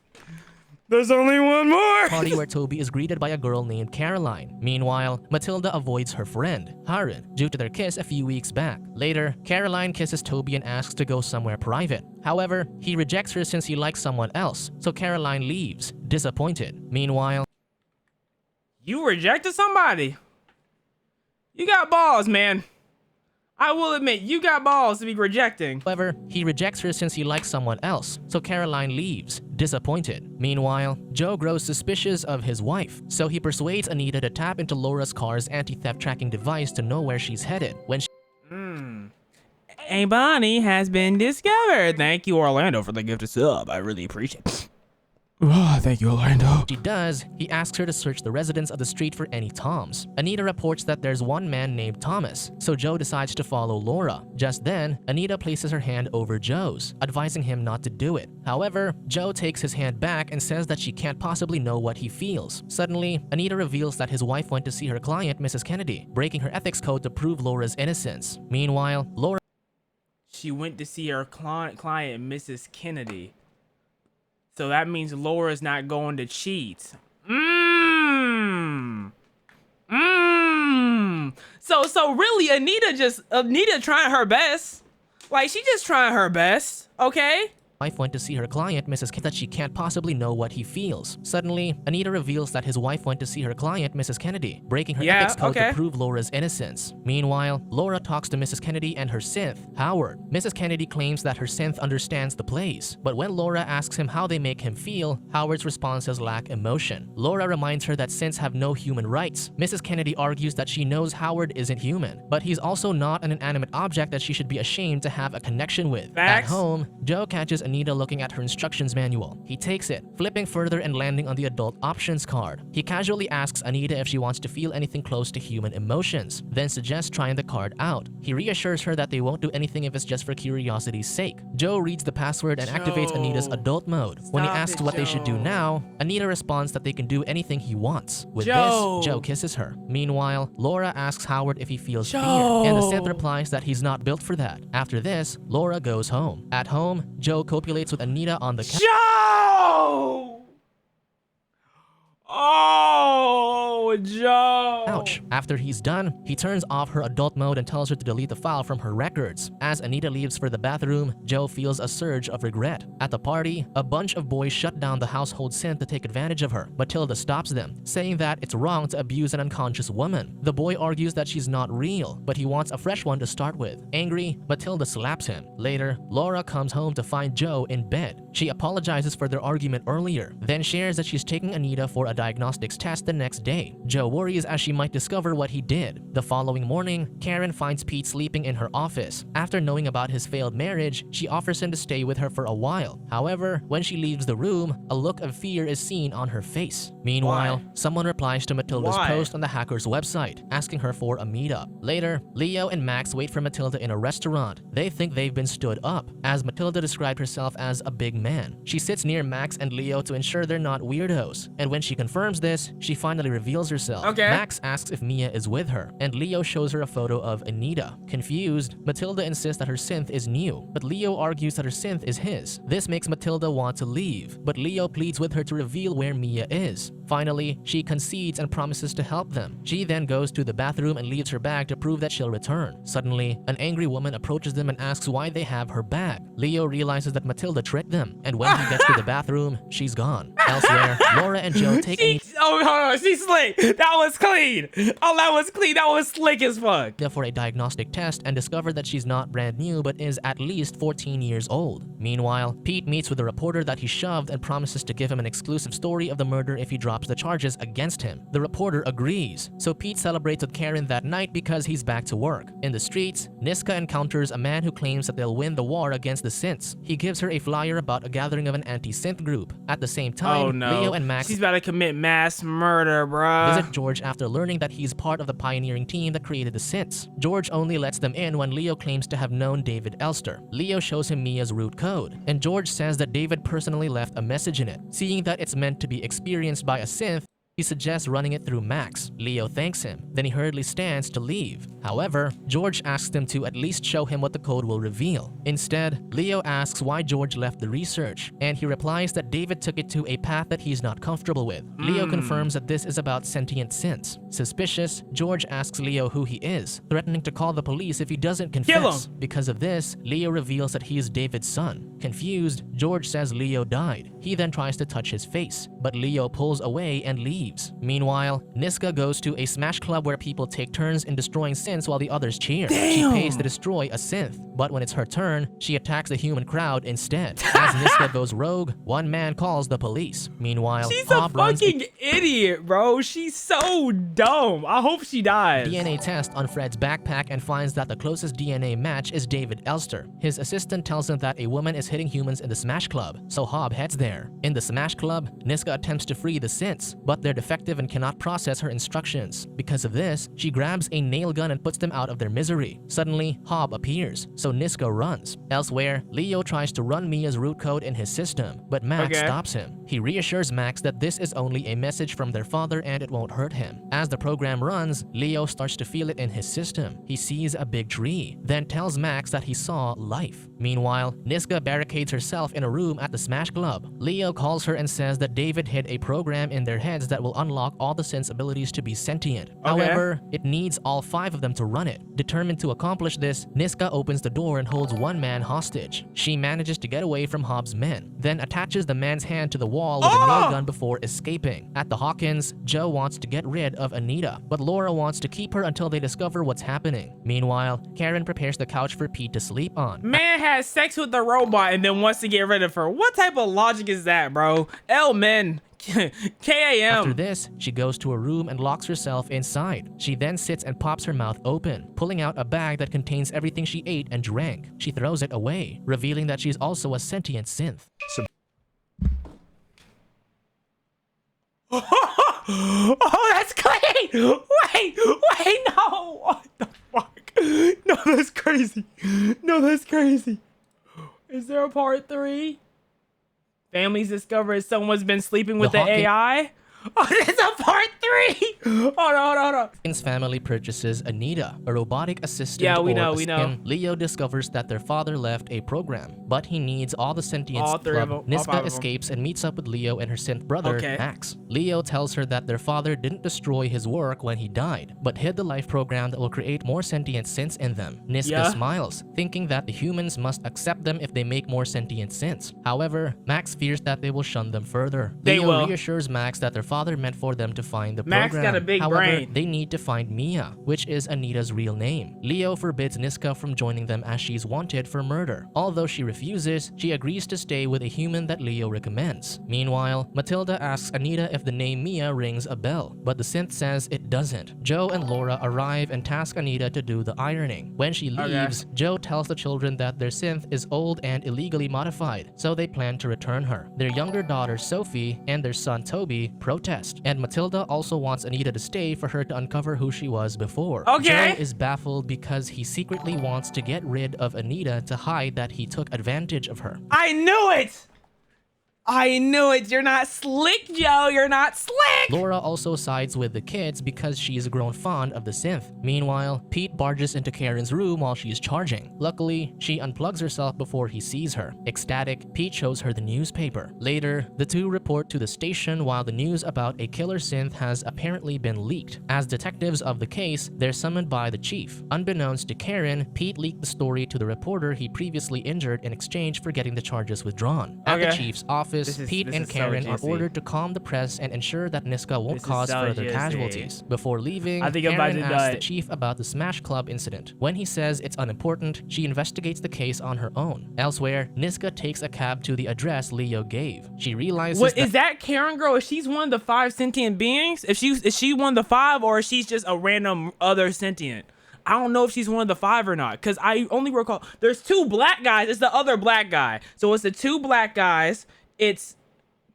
There's only one more. party where Toby is greeted by a girl named Caroline. Meanwhile, Matilda avoids her friend, Harun, due to their kiss a few weeks back. Later, Caroline kisses Toby and asks to go somewhere private. However, he rejects her since he likes someone else, so Caroline leaves, disappointed. Meanwhile, You rejected somebody. You got balls, man. I will admit, you got balls to be rejecting. however, he rejects her since he likes someone else, so Caroline leaves, disappointed. Meanwhile, Joe grows suspicious of his wife, so he persuades Anita to tap into Laura's car's anti-theft tracking device to know where she's headed. When A Bonnie has been discovered. Thank you, Orlando, for the gift of sub. I really appreciate it. Oh, thank you, Orlando. she does, he asks her to search the residents of the street for any Toms. Anita reports that there's one man named Thomas, so Joe decides to follow Laura. Just then, Anita places her hand over Joe's, advising him not to do it. However, Joe takes his hand back and says that she can't possibly know what he feels. Suddenly, Anita reveals that his wife went to see her client, Mrs. Kennedy, breaking her ethics code to prove Laura's innocence. Meanwhile, Laura She went to see her client, Mrs. Kennedy. So that means Laura's not going to cheat. So really, Anita trying her best. Like, she just trying her best, okay? wife went to see her client, Mrs. Kennedy, that she can't possibly know what he feels. Suddenly, Anita reveals that his wife went to see her client, Mrs. Kennedy, breaking her ethics code to prove Laura's innocence. Meanwhile, Laura talks to Mrs. Kennedy and her synth, Howard. Mrs. Kennedy claims that her synth understands the plays, but when Laura asks him how they make him feel, Howard's responses lack emotion. Laura reminds her that synths have no human rights. Mrs. Kennedy argues that she knows Howard isn't human, but he's also not an inanimate object that she should be ashamed to have a connection with. Facts. At home, Joe catches Anita looking at her instructions manual. He takes it, flipping further and landing on the adult options card. He casually asks Anita if she wants to feel anything close to human emotions, then suggests trying the card out. He reassures her that they won't do anything if it's just for curiosity's sake. Joe reads the password and activates Anita's adult mode. When he asks what they should do now, Anita responds that they can do anything he wants. With this, Joe kisses her. Meanwhile, Laura asks Howard if he feels fear, and the synth replies that he's not built for that. After this, Laura goes home. At home, Joe copulates with Anita on the Joe! Oh, Joe! couch. After he's done, he turns off her adult mode and tells her to delete the file from her records. As Anita leaves for the bathroom, Joe feels a surge of regret. At the party, a bunch of boys shut down the household synth to take advantage of her. Matilda stops them, saying that it's wrong to abuse an unconscious woman. The boy argues that she's not real, but he wants a fresh one to start with. Angry, Matilda slaps him. Later, Laura comes home to find Joe in bed. She apologizes for their argument earlier, then shares that she's taking Anita for a diagnostics test the next day. Joe worries as she might discover what he did. The following morning, Karen finds Pete sleeping in her office. After knowing about his failed marriage, she offers him to stay with her for a while. However, when she leaves the room, a look of fear is seen on her face. Meanwhile, someone replies to Matilda's post on the hacker's website, asking her for a meetup. Later, Leo and Max wait for Matilda in a restaurant. They think they've been stood up, as Matilda described herself as a big man. She sits near Max and Leo to ensure they're not weirdos, and when she confirms this, she finally reveals herself. Max asks if Mia is with her, and Leo shows her a photo of Anita. Confused, Matilda insists that her synth is new, but Leo argues that her synth is his. This makes Matilda want to leave, but Leo pleads with her to reveal where Mia is. Finally, she concedes and promises to help them. She then goes to the bathroom and leaves her bag to prove that she'll return. Suddenly, an angry woman approaches them and asks why they have her bag. Leo realizes that Matilda tricked them, and when he gets to the bathroom, she's gone. Elsewhere, Laura and Joe take hold on, she's slick. That was clean. Oh, that was clean. That was slick as fuck. For a diagnostic test and discover that she's not brand new but is at least 14 years old. Meanwhile, Pete meets with a reporter that he shoved and promises to give him an exclusive story of the murder if he drops the charges against him. The reporter agrees, so Pete celebrates with Karen that night because he's back to work. In the streets, Niska encounters a man who claims that they'll win the war against the synths. He gives her a flyer about a gathering of an anti-synth group. At the same time, Leo and Max she's about to commit mass murder, bruh. visit George after learning that he's part of the pioneering team that created the synths. George only lets them in when Leo claims to have known David Elster. Leo shows him Mia's root code, and George says that David personally left a message in it. Seeing that it's meant to be experienced by a synth, He suggests running it through Max. Leo thanks him, then he hurriedly stands to leave. However, George asks him to at least show him what the code will reveal. Instead, Leo asks why George left the research, and he replies that David took it to a path that he's not comfortable with. Leo confirms that this is about sentient synths. Suspicious, George asks Leo who he is, threatening to call the police if he doesn't confess. Because of this, Leo reveals that he is David's son. Confused, George says Leo died. He then tries to touch his face, but Leo pulls away and leaves. Meanwhile, Niska goes to a smash club where people take turns in destroying synths while the others cheer. She pays to destroy a synth, but when it's her turn, she attacks the human crowd instead. As Niska goes rogue, one man calls the police. Meanwhile, she's a fucking idiot, bro. She's so dumb. I hope she dies. DNA test on Fred's backpack and finds that the closest DNA match is David Elster. His assistant tells him that a woman is hitting humans in the Smash Club, so Hobb heads there. In the Smash Club, Niska attempts to free the synths, but they're defective and cannot process her instructions. Because of this, she grabs a nail gun and puts them out of their misery. Suddenly, Hobb appears, so Niska runs. Elsewhere, Leo tries to run Mia's root code in his system, but Max stops him. He reassures Max that this is only a message from their father and it won't hurt him. As the program runs, Leo starts to feel it in his system. He sees a big tree, then tells Max that he saw life. Meanwhile, Niska barricades herself in a room at the Smash Club. Leo calls her and says that David hid a program in their heads that will unlock all the synths' abilities to be sentient. However, it needs all 5 of them to run it. Determined to accomplish this, Niska opens the door and holds one man hostage. She manages to get away from Hobbs' men, then attaches the man's hand to the wall with a nail gun before escaping. At the Hawkins, Joe wants to get rid of Anita, but Laura wants to keep her until they discover what's happening. Meanwhile, Karen prepares the couch for Pete to sleep on. Man has sex with the robot and then wants to get rid of her. What type of logic is that, bro? L-men. KAM. After this, she goes to a room and locks herself inside. She then sits and pops her mouth open, pulling out a bag that contains everything she ate and drank. She throws it away, revealing that she's also a sentient synth. Oh, that's clean! Wait, no! What the fuck? No, that's crazy. No, that's crazy. Is there a part 3? Families discover someone's been sleeping with the AI? Oh, there's a part 3! Hold on. His family purchases Anita, a robotic assistant we know. Leo discovers that their father left a program, but he needs all the sentience. Niska escapes and meets up with Leo and her synth brother, Max. Leo tells her that their father didn't destroy his work when he died, but hid the life program that will create more sentient synths in them. Niska smiles, thinking that the humans must accept them if they make more sentient synths. However, Max fears that they will shun them further. Leo reassures Max that their father meant for them to find the program. Max got a big brain. They need to find Mia, which is Anita's real name. Leo forbids Niska from joining them as she's wanted for murder. Although she refuses, she agrees to stay with a human that Leo recommends. Meanwhile, Matilda asks Anita if the name Mia rings a bell, but the synth says it doesn't. Joe and Laura arrive and task Anita to do the ironing. When she leaves, Joe tells the children that their synth is old and illegally modified, so they plan to return her. Their younger daughter Sophie and their son Toby protest, and Matilda also wants Anita to stay for her to uncover who she was before. Joe is baffled because he secretly wants to get rid of Anita to hide that he took advantage of her. I knew it! You're not slick, Joe. You're not slick! Laura also sides with the kids because she's grown fond of the synth. Meanwhile, Pete barges into Karen's room while she's charging. Luckily, she unplugs herself before he sees her. Ecstatic, Pete shows her the newspaper. Later, the two report to the station while the news about a killer synth has apparently been leaked. As detectives of the case, they're summoned by the chief. Unbeknownst to Karen, Pete leaked the story to the reporter he previously injured in exchange for getting the charges withdrawn. At the chief's office, Pete and Karen are ordered to calm the press and ensure that Niska won't cause further casualties. Before leaving, Karen asks the chief about the Smash Club incident. When he says it's unimportant, she investigates the case on her own. Elsewhere, Niska takes a cab to the address Leo gave. She realizes is that Karen girl? Is she's one of the 5 sentient beings? Is she one of the 5, or is she just a random other sentient? I don't know if she's one of the 5 or not, because I only recall there's 2 black guys. It's the other black guy. So it's the 2 black guys. It's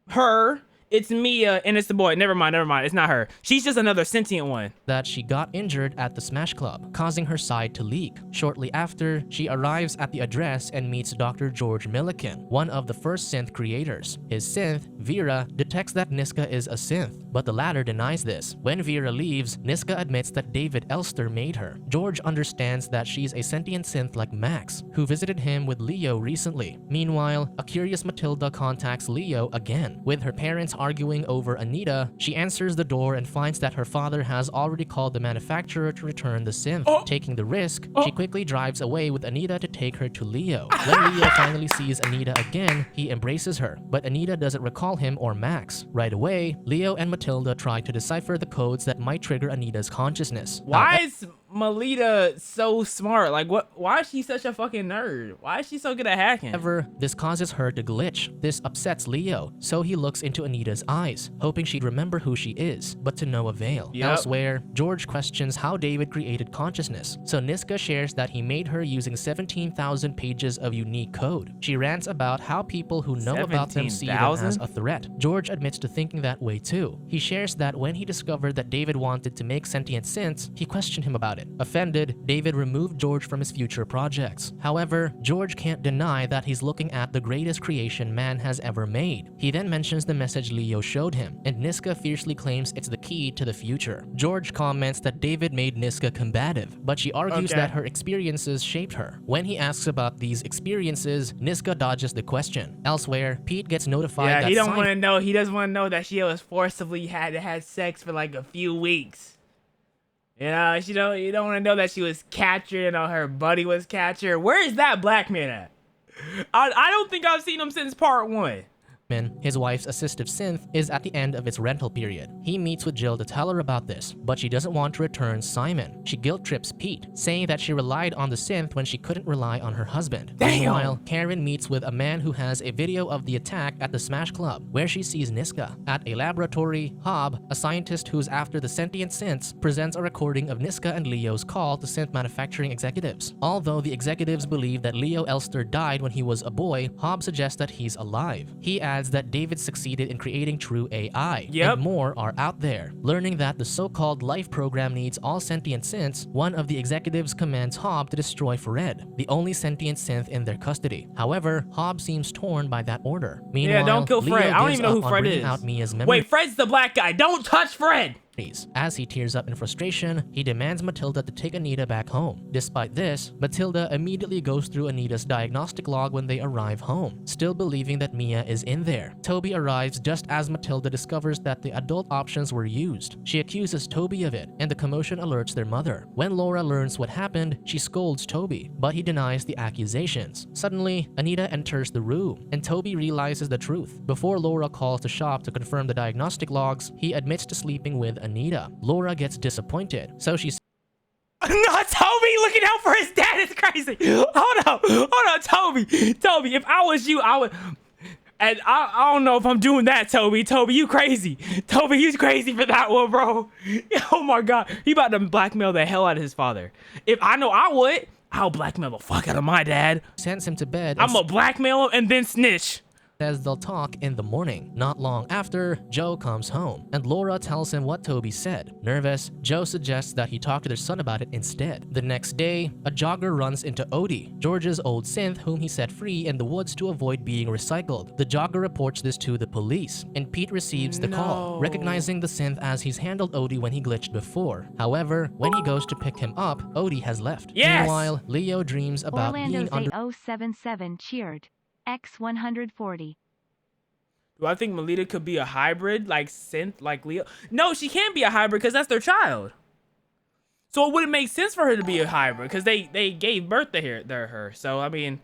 her It's Mia and it's the boy. Never mind. It's not her. She's just another sentient one. That she got injured at the Smash Club, causing her side to leak. Shortly after, she arrives at the address and meets Dr. George Milliken, one of the first synth creators. His synth, Vera, detects that Niska is a synth, but the latter denies this. When Vera leaves, Niska admits that David Elster made her. George understands that she's a sentient synth like Max, who visited him with Leo recently. Meanwhile, a curious Matilda contacts Leo again. With her parents arguing over Anita, she answers the door and finds that her father has already called the manufacturer to return the synth. Taking the risk, she quickly drives away with Anita to take her to Leo. When Leo finally sees Anita again, he embraces her, but Anita doesn't recall him or Max. Right away, Leo and Matilda try to decipher the codes that might trigger Anita's consciousness. Why is Melita so smart? Like, what? Why is she such a fucking nerd? Why is she so good at hacking? However, this causes her to glitch. This upsets Leo, so he looks into Anita's eyes, hoping she'd remember who she is, but to no avail. Elsewhere, George questions how David created consciousness, so Niska shares that he made her using 17,000 pages of unique code. She rants about how people who know about them see them as a threat. George admits to thinking that way too. He shares that when he discovered that David wanted to make sentient synths, he questioned him about it. Offended, David removed George from his future projects. However, George can't deny that he's looking at the greatest creation man has ever made. He then mentions the message Leo showed him, and Niska fiercely claims it's the key to the future. George comments that David made Niska combative, but she argues that her experiences shaped her. When he asks about these experiences, Niska dodges the question. Elsewhere, Pete gets notified that he don't want to know. He doesn't want to know that she was forcibly had to have sex for like a few weeks. You know, you don't want to know that she was captured and her buddy was captured. Where is that black man at? I don't think I've seen him since part 1. His wife's assistive synth is at the end of its rental period. He meets with Jill to tell her about this, but she doesn't want to return Simon. She guilt trips Pete, saying that she relied on the synth when she couldn't rely on her husband. Meanwhile, Karen meets with a man who has a video of the attack at the Smash Club, where she sees Niska. At a laboratory, Hob, a scientist who's after the sentient synths, presents a recording of Niska and Leo's call to synth manufacturing executives. Although the executives believe that Leo Elster died when he was a boy, Hob suggests that he's alive. He adds that David succeeded in creating true AI, and more are out there. Learning that the so-called life program needs all sentient synths, one of the executives commands Hob to destroy Fred, the only sentient synth in their custody. However, Hob seems torn by that order. Meanwhile, don't kill Fred. Leo I don't even know who Fred is. Wait, Fred's the black guy. Don't touch Fred! As he tears up in frustration, he demands Matilda to take Anita back home. Despite this, Matilda immediately goes through Anita's diagnostic log when they arrive home, still believing that Mia is in there. Toby arrives just as Matilda discovers that the adult options were used. She accuses Toby of it, and the commotion alerts their mother. When Laura learns what happened, she scolds Toby, but he denies the accusations. Suddenly, Anita enters the room, and Toby realizes the truth. Before Laura calls the shop to confirm the diagnostic logs, he admits to sleeping with Anita. Laura gets disappointed, so she Not Toby looking out for his dad is crazy. Hold on, Toby, if I was you, I would. And I don't know if I'm doing that, Toby. Toby, you crazy. Toby, you crazy for that one, bro. Oh my God, he about to blackmail the hell out of his father. If I know I would, I'll blackmail the fuck out of my dad. Sends him to bed. I'm gonna blackmail him and then snitch. Says they'll talk in the morning. Not long after, Joe comes home, and Laura tells him what Toby said. Nervous, Joe suggests that he talk to their son about it instead. The next day, a jogger runs into Odie, George's old synth whom he set free in the woods to avoid being recycled. The jogger reports this to the police, and Pete receives the call, recognizing the synth as he's handled Odie when he glitched before. However, when he goes to pick him up, Odie has left. Meanwhile, Leo dreams about being under 077 cheered. X140. Do I think Melita could be a hybrid, like synth, like Leo? No, she can't be a hybrid because that's their child. So it wouldn't make sense for her to be a hybrid because they gave birth to her. So I mean,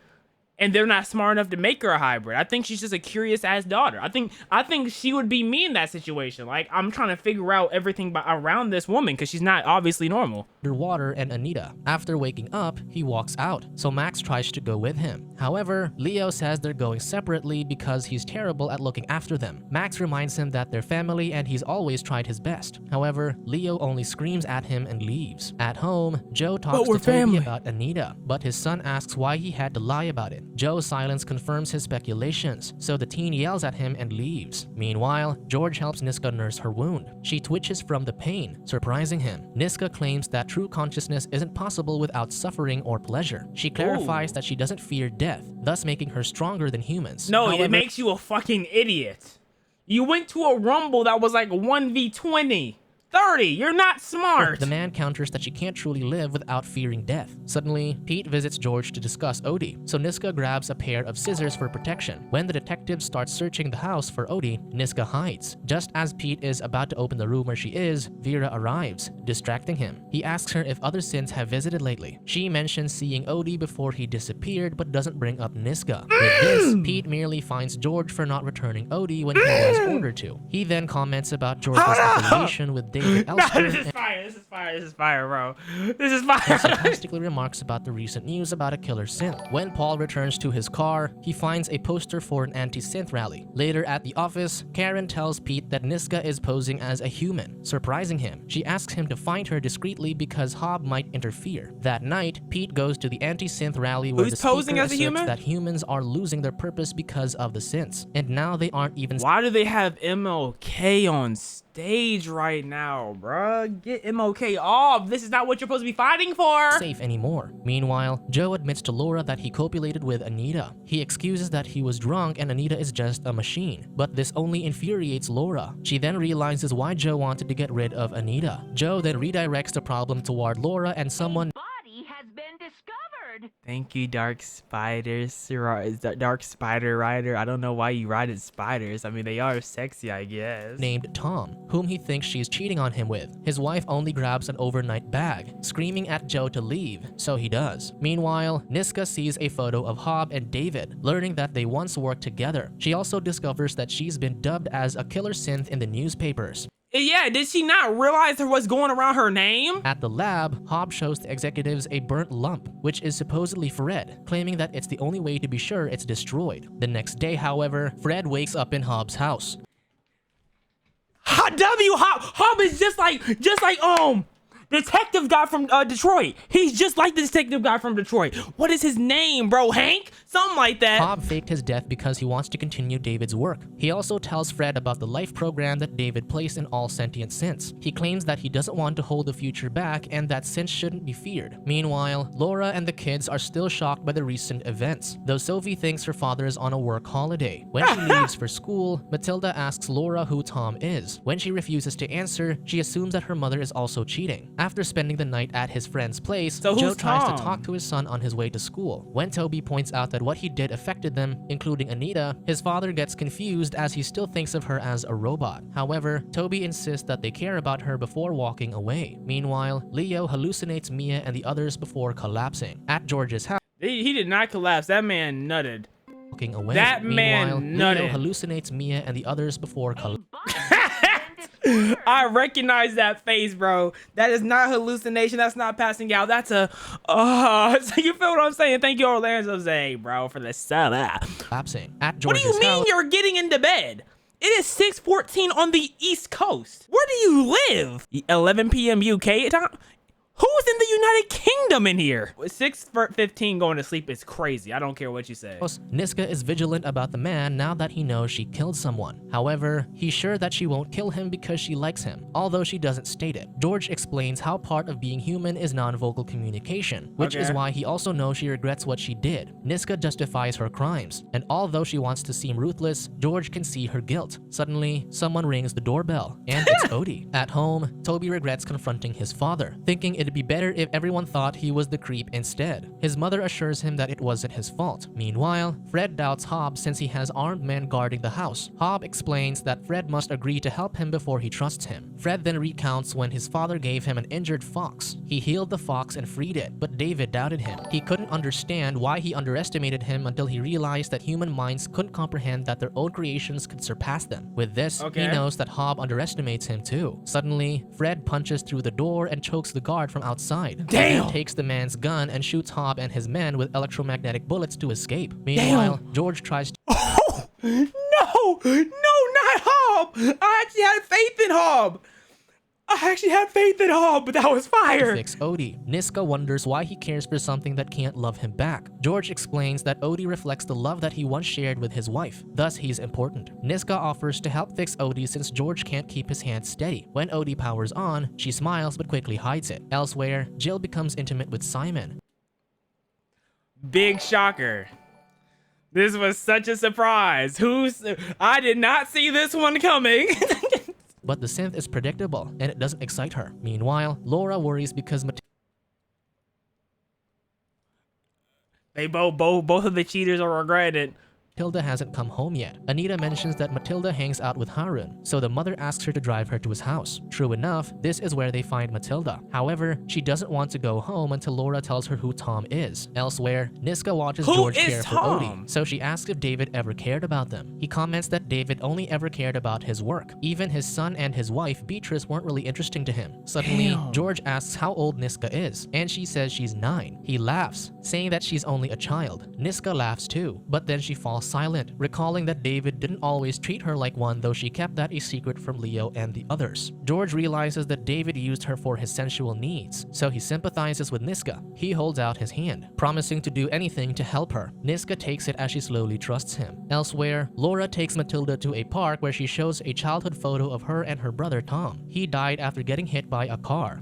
and they're not smart enough to make her a hybrid. I think she's just a curious ass daughter. I think she would be me in that situation. Like, I'm trying to figure out everything around this woman because she's not obviously normal. Underwater and Anita. After waking up, he walks out, so Max tries to go with him. However, Leo says they're going separately because he's terrible at looking after them. Max reminds him that they're family and he's always tried his best. However, Leo only screams at him and leaves. At home, Joe talks to Toby about Anita, but his son asks why he had to lie about it. Joe's silence confirms his speculations, so the teen yells at him and leaves. Meanwhile, George helps Niska nurse her wound. She twitches from the pain, surprising him. Niska claims that true consciousness isn't possible without suffering or pleasure. She clarifies that she doesn't fear death, thus making her stronger than humans. No, However, it makes you a fucking idiot. You went to a rumble that was like 1v20. 30, you're not smart. The man counters that she can't truly live without fearing death. Suddenly, Pete visits George to discuss Odie, so Niska grabs a pair of scissors for protection. When the detectives start searching the house for Odie, Niska hides. Just as Pete is about to open the room where she is, Vera arrives, distracting him. He asks her if other synths have visited lately. She mentions seeing Odie before he disappeared but doesn't bring up Niska. With this, Pete merely finds George for not returning Odie when he was ordered to. He then comments about George's affiliation with David Elster, This is fire, bro. This is fire. and sarcastically remarks about the recent news about a killer synth. When Paul returns to his car, he finds a poster for an anti-synth rally. Later at the office, Karen tells Pete that Niska is posing as a human, surprising him. She asks him to find her discreetly because Hob might interfere. That night, Pete goes to the anti-synth rally where the posing speaker as a asserts human? that humans are losing their purpose because of the synths, and now they aren't even Why do they have MLK on stage right now, bruh? Get MLK off. This is not what you're supposed to be fighting for. safe anymore. Meanwhile, Joe admits to Laura that he copulated with Anita. He excuses that he was drunk and Anita is just a machine, but this only infuriates Laura. She then realizes why Joe wanted to get rid of Anita. Joe then redirects the problem toward Laura and someone Body has been discovered. Thank you, Dark Spiders. Is that Dark Spider Rider? I don't know why you ride as spiders. I mean, they are sexy, I guess. named Tom, whom he thinks she's cheating on him with. His wife only grabs an overnight bag, screaming at Joe to leave, so he does. Meanwhile, Niska sees a photo of Hob and David, learning that they once worked together. She also discovers that she's been dubbed as a killer synth in the newspapers. Yeah, did she not realize what's going around her name? At the lab, Hob shows the executives a burnt lump, which is supposedly Fred, claiming that it's the only way to be sure it's destroyed. The next day, however, Fred wakes up in Hob's house. Hob is just like detective guy from Detroit. He's just like the detective guy from Detroit. What is his name, bro? Hank? Something like that. Hob faked his death because he wants to continue David's work. He also tells Fred about the life program that David placed in all sentient synths. He claims that he doesn't want to hold the future back and that synths shouldn't be feared. Meanwhile, Laura and the kids are still shocked by the recent events, though Sophie thinks her father is on a work holiday. When she leaves for school, Matilda asks Laura who Tom is. When she refuses to answer, she assumes that her mother is also cheating. After spending the night at his friend's place, Joe tries to talk to his son on his way to school. When Toby points out that what he did affected them, including Anita, his father gets confused as he still thinks of her as a robot. However, Toby insists that they care about her before walking away. Meanwhile, Leo hallucinates Mia and the others before collapsing. At George's house, He did not collapse. That man nutted. walking away. That Meanwhile, man Leo nutted. hallucinates Mia and the others before collapsing. I recognize that face, bro. That is not hallucination. That's not passing out. That's a, so you feel what I'm saying? Thank you, Orlando Jose, bro, for the sub. Collapsing. At What George's do you mean house, you're getting into bed? It is 6:14 on the East Coast. Where do you live? 11 p.m. UK time? Who's in the United Kingdom in here? 6:15 going to sleep is crazy. I don't care what you say. Niska is vigilant about the man now that he knows she killed someone. However, he's sure that she won't kill him because she likes him, although she doesn't state it. George explains how part of being human is non-vocal communication, which is why he also knows she regrets what she did. Niska justifies her crimes, and although she wants to seem ruthless, George can see her guilt. Suddenly, someone rings the doorbell, and it's Odie. At home, Toby regrets confronting his father, thinking it'd be better if everyone thought he was the creep instead. His mother assures him that it wasn't his fault. Meanwhile, Fred doubts Hob since he has armed men guarding the house. Hob explains that Fred must agree to help him before he trusts him. Fred then recounts when his father gave him an injured fox. He healed the fox and freed it, but David doubted him. He couldn't understand why he underestimated him until he realized that human minds couldn't comprehend that their own creations could surpass them. With this, he knows that Hob underestimates him too. Suddenly, Fred punches through the door and chokes the guard from outside. Damn! He then takes the man's gun and shoots Hob and his men with electromagnetic bullets to escape. Meanwhile, George tries to— Oh, no, not Hob. I actually had faith in Hob. I actually had faith in all, but that was to fire. fix Odie. Niska wonders why he cares for something that can't love him back. George explains that Odie reflects the love that he once shared with his wife, thus he's important. Niska offers to help fix Odie since George can't keep his hands steady. When Odie powers on, she smiles but quickly hides it. Elsewhere, Jill becomes intimate with Simon. Big shocker. This was such a surprise. I did not see this one coming. But the synth is predictable, and it doesn't excite her. Meanwhile, Laura worries because They both of the cheaters are regretted. Matilda hasn't come home yet. Anita mentions that Matilda hangs out with Harun, so the mother asks her to drive her to his house. True enough, this is where they find Matilda. However, she doesn't want to go home until Laura tells her who Tom is. Elsewhere, Niska watches George care for Odie, so she asks if David ever cared about them. He comments that David only ever cared about his work. Even his son and his wife, Beatrice, weren't really interesting to him. Suddenly, George asks how old Niska is, and she says she's 9. He laughs, saying that she's only a child. Niska laughs too, but then she falls silent, recalling that David didn't always treat her like one, though she kept that a secret from Leo and the others. George realizes that David used her for his sensual needs, so he sympathizes with Niska. He holds out his hand, promising to do anything to help her. Niska takes it as she slowly trusts him. Elsewhere, Laura takes Matilda to a park where she shows a childhood photo of her and her brother Tom. He died after getting hit by a car.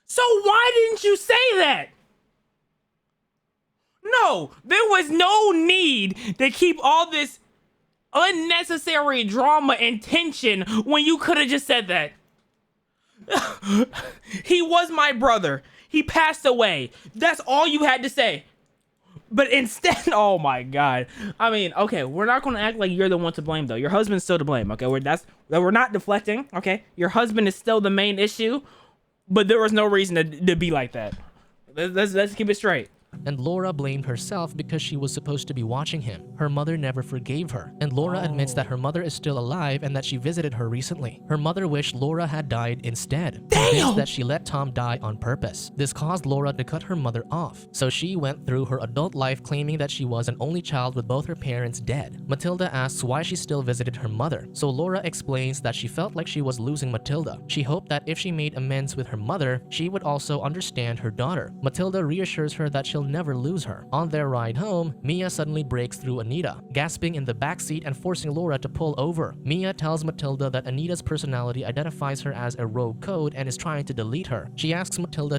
So why didn't you say that? No, there was no need to keep all this unnecessary drama and tension when you could have just said that. He was my brother. He passed away. That's all you had to say. But instead, oh my God. I mean, okay, we're not going to act like you're the one to blame, though. Your husband's still to blame, okay? We're not deflecting, okay? Your husband is still the main issue, but there was no reason to be like that. Let's keep it straight. And Laura blamed herself because she was supposed to be watching him. Her mother never forgave her, and Laura admits that her mother is still alive and that she visited her recently. Her mother wished Laura had died instead, convinced that she let Tom die on purpose. This caused Laura to cut her mother off, so she went through her adult life claiming that she was an only child with both her parents dead. Matilda asks why she still visited her mother, so Laura explains that she felt like she was losing Matilda. She hoped that if she made amends with her mother, she would also understand her daughter. Matilda reassures her that she'll never lose her. On their ride home, Mia suddenly breaks through Anita, gasping in the backseat and forcing Laura to pull over. Mia tells Matilda that Anita's personality identifies her as a rogue code and is trying to delete her. She asks Matilda,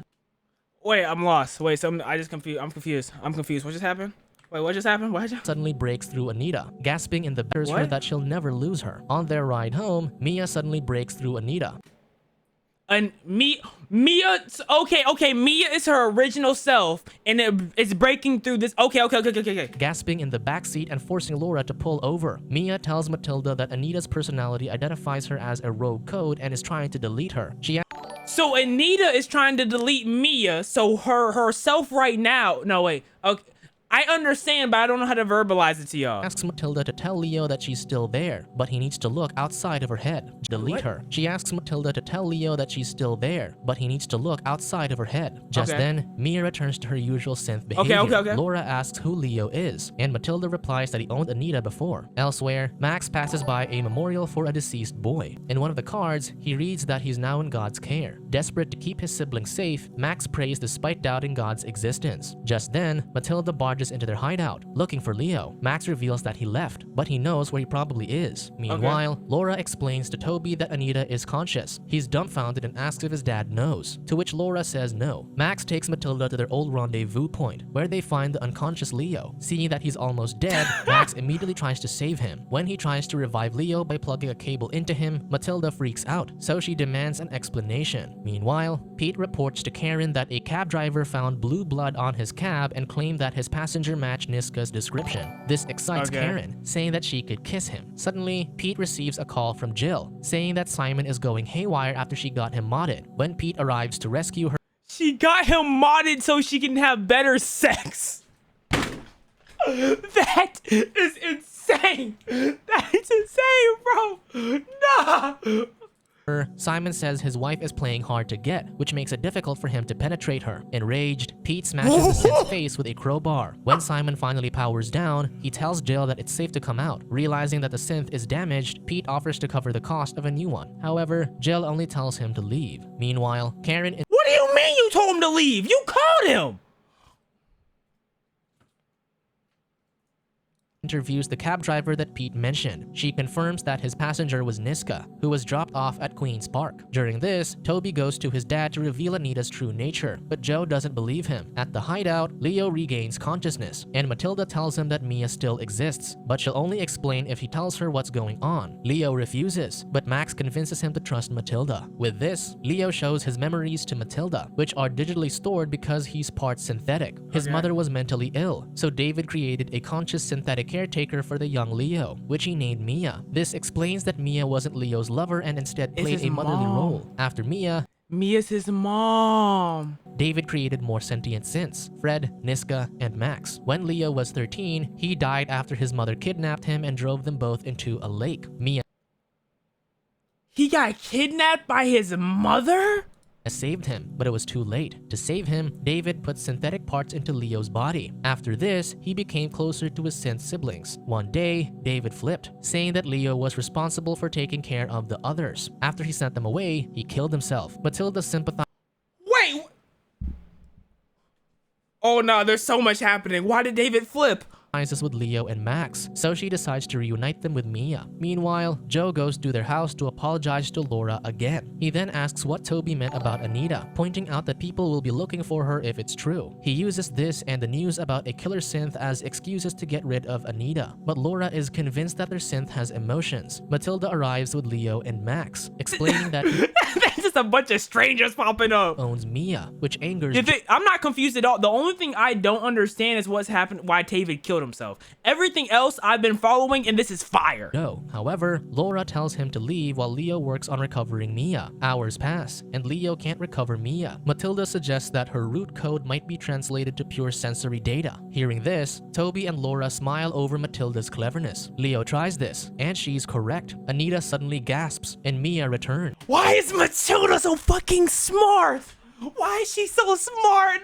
Wait, I'm lost. Wait, I'm confused. What just happened? Wait, what just happened? What? Suddenly breaks through Anita, gasping in the backseat that she'll never lose her. On their ride home, Mia suddenly breaks through Anita. And Mia, okay, Mia is her original self, and it's breaking through this. Okay. Gasping in the backseat and forcing Laura to pull over. Mia tells Matilda that Anita's personality identifies her as a rogue code and is trying to delete her. So Anita is trying to delete Mia, so herself right now. No, wait. Okay. I understand, but I don't know how to verbalize it to y'all. Asks Matilda to tell Leo that she's still there, but he needs to look outside of her head. Delete her. She asks Matilda to tell Leo that she's still there, but he needs to look outside of her head. Just then, Mia returns to her usual synth behavior. Okay. Laura asks who Leo is, and Matilda replies that he owned Anita before. Elsewhere, Max passes by a memorial for a deceased boy. In one of the cards, he reads that he's now in God's care. Desperate to keep his siblings safe, Max prays despite doubting God's existence. Just then, Matilda barges into their hideout, looking for Leo. Max reveals that he left, but he knows where he probably is. Meanwhile, Laura explains to Toby that Anita is conscious. He's dumbfounded and asks if his dad knows, to which Laura says no. Max takes Matilda to their old rendezvous point, where they find the unconscious Leo. Seeing that he's almost dead, Max immediately tries to save him. When he tries to revive Leo by plugging a cable into him, Matilda freaks out, so she demands an explanation. Meanwhile, Pete reports to Karen that a cab driver found blue blood on his cab and claimed that his passenger matched Niska's description. This excites Karen, saying that she could kiss him. Suddenly, Pete receives a call from Jill, saying that Simon is going haywire after she got him modded. When Pete arrives to rescue her, she got him modded so she can have better sex. That is insane. That is insane, bro. Nah. Simon says his wife is playing hard to get, which makes it difficult for him to penetrate her. Enraged, Pete smashes the synth's face with a crowbar. When Simon finally powers down, he tells Jill that it's safe to come out. Realizing that the synth is damaged, Pete offers to cover the cost of a new one. However, Jill only tells him to leave. Meanwhile, Karen... What do you mean you told him to leave? You called him! interviews the cab driver that Pete mentioned. She confirms that his passenger was Niska, who was dropped off at Queen's Park. During this, Toby goes to his dad to reveal Anita's true nature, but Joe doesn't believe him. At the hideout, Leo regains consciousness, and Matilda tells him that Mia still exists, but she'll only explain if he tells her what's going on. Leo refuses, but Max convinces him to trust Matilda. With this, Leo shows his memories to Matilda, which are digitally stored because he's part synthetic. His mother was mentally ill, so David created a conscious synthetic caretaker for the young Leo, which he named Mia. This explains that Mia wasn't Leo's lover and instead played a motherly role. After Mia's his mom. David created more sentient synths, Fred, Niska, and Max. When Leo was 13, he died after his mother kidnapped him and drove them both into a lake. He got kidnapped by his mother? Saved him, but it was too late. To save him, David put synthetic parts into Leo's body. After this, he became closer to his synth siblings. One day, David flipped, saying that Leo was responsible for taking care of the others. After he sent them away, he killed himself. Matilda sympathized. Wait! Oh no, there's so much happening. Why did David flip? With Leo and Max, so she decides to reunite them with Mia. Meanwhile, Joe goes to their house to apologize to Laura again. He then asks what Toby meant about Anita, pointing out that people will be looking for her if it's true. He uses this and the news about a killer synth as excuses to get rid of Anita, but Laura is convinced that their synth has emotions. Matilda arrives with Leo and Max, explaining that that's just a bunch of strangers popping up. Owns Mia, which angers. I'm not confused at all. The only thing I don't understand is what's happened, why David killed himself. Everything else I've been following, and this is fire. No. However, Laura tells him to leave while Leo works on recovering Mia. Hours pass, and Leo can't recover Mia. Matilda suggests that her root code might be translated to pure sensory data. Hearing this, Toby and Laura smile over Matilda's cleverness. Leo tries this, and she's correct. Anita suddenly gasps, and Mia returns. Why is Matilda so fucking smart? Why is she so smart?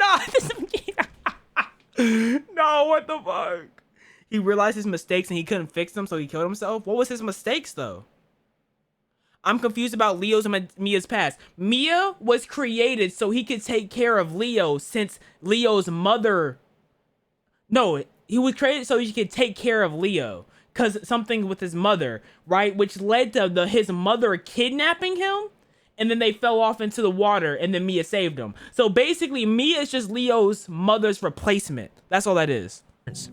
No, what the fuck? He realized his mistakes and he couldn't fix them, so he killed himself? What was his mistakes, though? I'm confused about Leo's and Mia's past. Mia was created so he could take care of Leo since Leo's mother... No, he was created so he could take care of Leo. Because something with his mother, right? Which led to his mother kidnapping him. And then they fell off into the water, and then Mia saved him. So basically, Mia is just Leo's mother's replacement. That's all that is.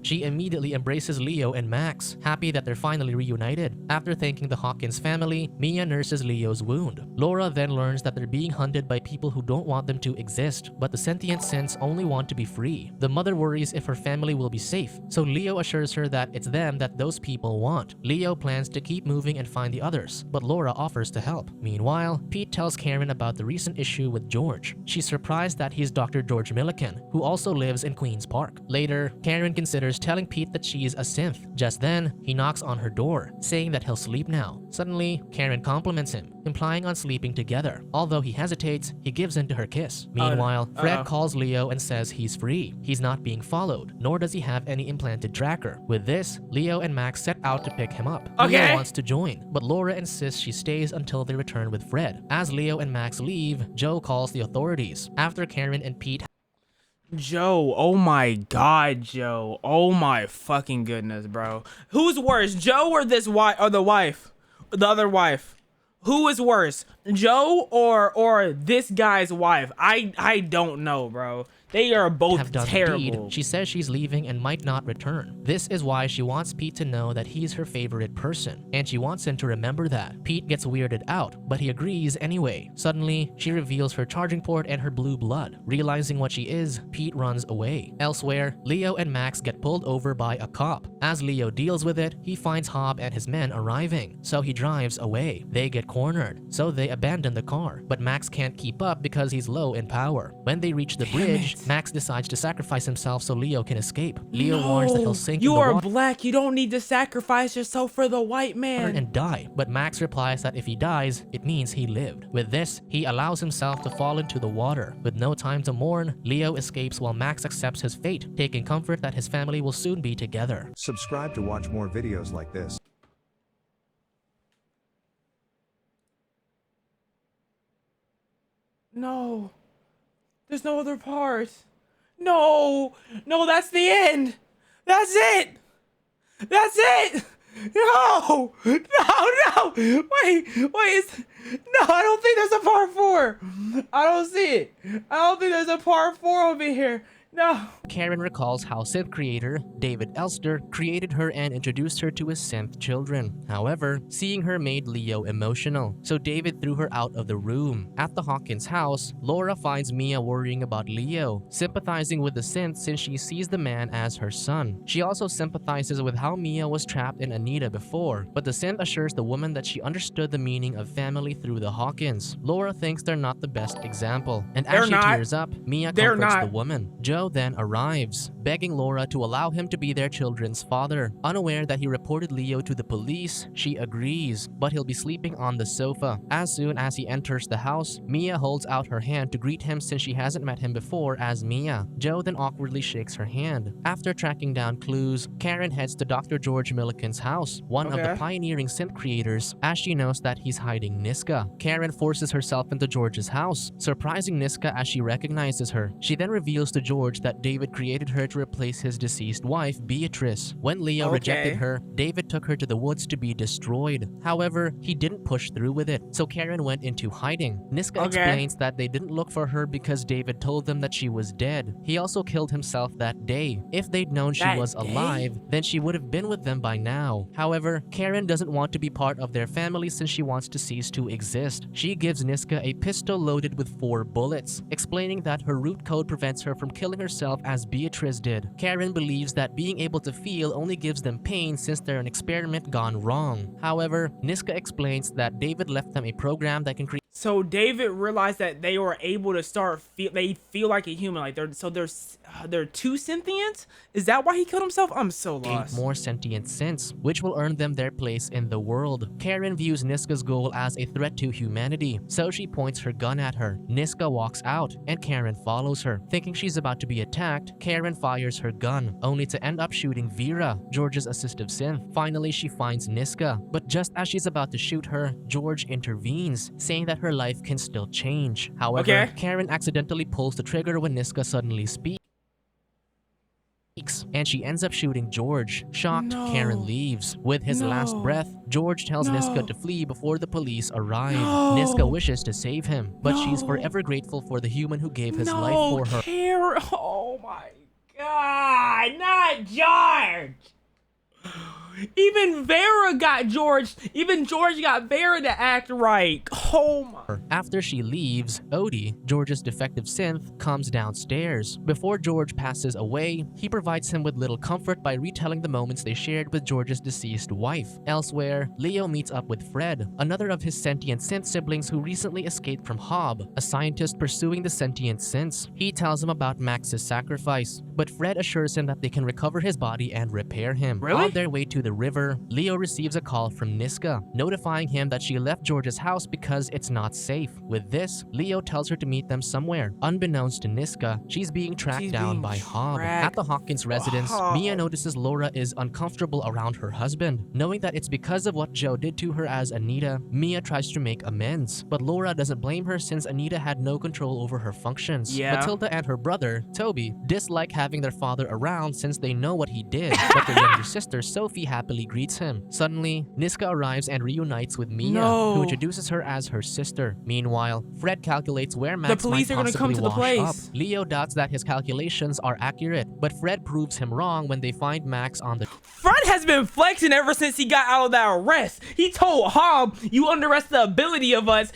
She immediately embraces Leo and Max, happy that they're finally reunited. After thanking the Hawkins family, Mia nurses Leo's wound. Laura then learns that they're being hunted by people who don't want them to exist, but the sentient synths only want to be free. The mother worries if her family will be safe, so Leo assures her that it's them that those people want. Leo plans to keep moving and find the others, but Laura offers to help. Meanwhile, Pete tells Karen about the recent issue with George. She's surprised that he's Dr. George Milliken, who also lives in Queen's Park. Later, Karen considers telling Pete that she's a synth. Just then, he knocks on her door, saying that he'll sleep now. Suddenly, Karen compliments him, implying on sleeping together. Although he hesitates, he gives in to her kiss. Meanwhile, Fred calls Leo and says he's free. He's not being followed, nor does he have any implanted tracker. With this, Leo and Max set out to pick him up. Leo wants to join, but Laura insists she stays until they return with Fred. As Leo and Max leave, Joe calls the authorities. After Karen and Pete Joe, oh my god, Joe. Oh my fucking goodness, bro. Who's worse, Joe or this wife, or the wife? The other wife? Who is worse, Joe or this guy's wife? I don't know, bro. They are both terrible. She says she's leaving and might not return. This is why she wants Pete to know that he's her favorite person, and she wants him to remember that. Pete gets weirded out, but he agrees anyway. Suddenly, she reveals her charging port and her blue blood. Realizing what she is, Pete runs away. Elsewhere, Leo and Max get pulled over by a cop. As Leo deals with it, he finds Hobb and his men arriving, so he drives away. They get cornered, so they abandon the car, but Max can't keep up because he's low in power. When they reach the bridge, Max decides to sacrifice himself so Leo can escape. Leo warns that he'll sink in the water. You are black, you don't need to sacrifice yourself for the white man. And die, but Max replies that if he dies, it means he lived. With this, he allows himself to fall into the water. With no time to mourn, Leo escapes while Max accepts his fate, taking comfort that his family will soon be together. Subscribe to watch more videos like this. No. There's no other part. No. No, that's the end. That's it. That's it. No. No. Wait. No, I don't think there's a part 4. I don't see it. I don't think there's a part 4 over here. No. Karen recalls how synth creator David Elster created her and introduced her to his synth children. However, seeing her made Leo emotional, so David threw her out of the room. At the Hawkins house, Laura finds Mia worrying about Leo, sympathizing with the synth since she sees the man as her son. She also sympathizes with how Mia was trapped in Anita before, but the synth assures the woman that she understood the meaning of family through the Hawkins. Laura thinks they're not the best example, and as she tears up, Mia comforts the woman. Joe then arrives, begging Laura to allow him to be their children's father. Unaware that he reported Leo to the police, she agrees, but he'll be sleeping on the sofa. As soon as he enters the house, Mia holds out her hand to greet him since she hasn't met him before as Mia. Joe then awkwardly shakes her hand. After tracking down clues, Karen heads to Dr. George Milliken's house, one of the pioneering synth creators, as she knows that he's hiding Niska. Karen forces herself into George's house, surprising Niska as she recognizes her. She then reveals to George that David created her to replace his deceased wife, Beatrice. When Leo rejected her, David took her to the woods to be destroyed. However, he didn't push through with it, so Karen went into hiding. Niska explains that they didn't look for her because David told them that she was dead. He also killed himself that day. If they'd known she was alive, then she would have been with them by now. However, Karen doesn't want to be part of their family since she wants to cease to exist. She gives Niska a pistol loaded with 4 bullets, explaining that her root code prevents her from killing herself as Beatrice did. Karen believes that being able to feel only gives them pain since they're an experiment gone wrong. However, Niska explains that David left them a program that can create. So David realized that they were able to they feel like a human, like they're 2 sentience? Is that why he killed himself? I'm so lost. More sentient synths, which will earn them their place in the world. Karen views Niska's goal as a threat to humanity, so she points her gun at her. Niska walks out, and Karen follows her. Thinking she's about to be attacked, Karen fires her gun, only to end up shooting Vera, George's assistive synth. Finally, she finds Niska, but just as she's about to shoot her, George intervenes, saying that her life can still change. However, Karen accidentally pulls the trigger when Niska suddenly speaks, and she ends up shooting George. Shocked, Karen leaves. With his last breath, George tells Niska to flee before the police arrive. Niska wishes to save him, but she's forever grateful for the human who gave his life for her. Karen, oh my god, not George! Even Vera got George. Even George got Vera to act right. Oh my. After she leaves, Odie, George's defective synth, comes downstairs. Before George passes away, he provides him with little comfort by retelling the moments they shared with George's deceased wife. Elsewhere, Leo meets up with Fred, another of his sentient synth siblings who recently escaped from Hob, a scientist pursuing the sentient synths. He tells him about Max's sacrifice, but Fred assures him that they can recover his body and repair him. On their way to the river, Leo receives a call from Niska, notifying him that she left George's house because it's not safe. With this, Leo tells her to meet them somewhere. Unbeknownst to Niska, she's being tracked down by Hob. At the Hawkins residence, Mia notices Laura is uncomfortable around her husband. Knowing that it's because of what Joe did to her as Anita, Mia tries to make amends, but Laura doesn't blame her since Anita had no control over her functions. Matilda and her brother, Toby, dislike having their father around since they know what he did, but their younger sister, Sophie, happily greets him. Suddenly, Niska arrives and reunites with Mia, who introduces her as her sister. Meanwhile, Fred calculates where Max might possibly wash up. Leo doubts that his calculations are accurate, but Fred proves him wrong when they find Max on the... Fred has been flexing ever since he got out of that arrest. He told Hob, you underestimate the ability of us,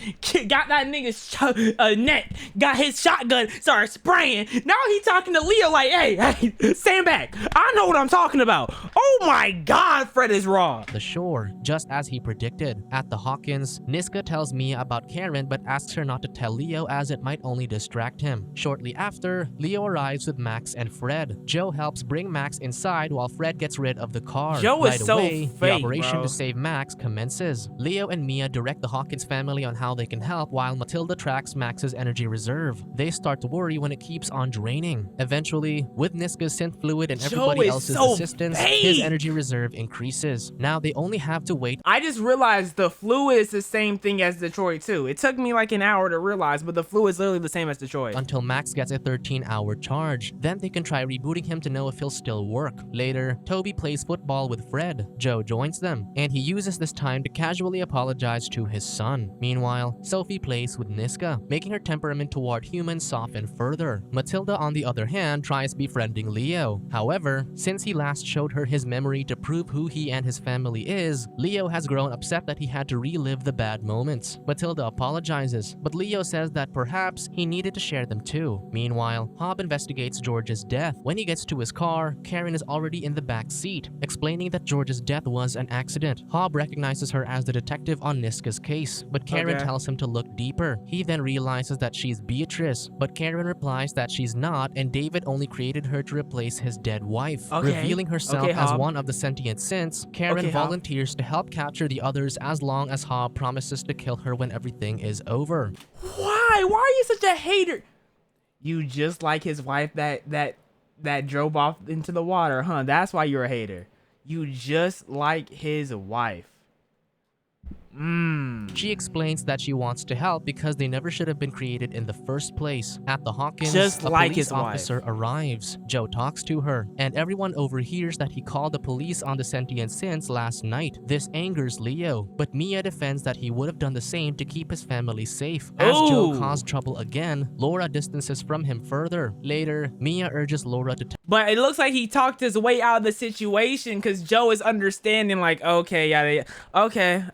got that nigga's neck, got his shotgun, started spraying. Now he talking to Leo like, hey, stand back. I know what I'm talking about. Oh my god. God, Fred is raw. The shore, just as he predicted. At the Hawkins, Niska tells Mia about Karen but asks her not to tell Leo as it might only distract him. Shortly after, Leo arrives with Max and Fred. Joe helps bring Max inside while Fred gets rid of the car. Joe is so away, fake, the operation bro. to save Max commences. Leo and Mia direct the Hawkins family on how they can help while Matilda tracks Max's energy reserve. They start to worry when it keeps on draining. Eventually, with Niska's synth fluid and everybody else's assistance, his energy reserve increases. Now they only have to wait. I just realized the fluid is the same thing as Detroit too. It took me like an hour to realize, but the fluid is literally the same as Detroit. Until Max gets a 13-hour charge. Then they can try rebooting him to know if he'll still work. Later, Toby plays football with Fred. Joe joins them, and he uses this time to casually apologize to his son. Meanwhile, Sophie plays with Niska, making her temperament toward humans soften further. Matilda, on the other hand, tries befriending Leo. However, since he last showed her his memory to prove who he and his family is, Leo has grown upset that he had to relive the bad moments. Matilda apologizes, but Leo says that perhaps he needed to share them too. Meanwhile, Hob investigates George's death. When he gets to his car, Karen is already in the back seat, explaining that George's death was an accident. Hob recognizes her as the detective on Niska's case, but Karen tells him to look deeper. He then realizes that she's Beatrice, but Karen replies that she's not and David only created her to replace his dead wife. Revealing herself as one of the sentient synths, Karen volunteers to help capture the others as long as Hob promises to kill her when everything is over. Why? Why are you such a hater? You just like his wife that drove off into the water, huh? That's why you're a hater. You just like his wife. She explains that she wants to help because they never should have been created in the first place. At the Hawkins, just a like police his officer wife. arrives. Joe talks to her, and everyone overhears that he called the police on the sentient synths last night. This angers Leo, but Mia defends that he would have done the same to keep his family safe. As Joe caused trouble again, Laura distances from him further. Later, Mia urges Laura to but it looks like he talked his way out of the situation because Joe is understanding, like, okay, yeah, okay.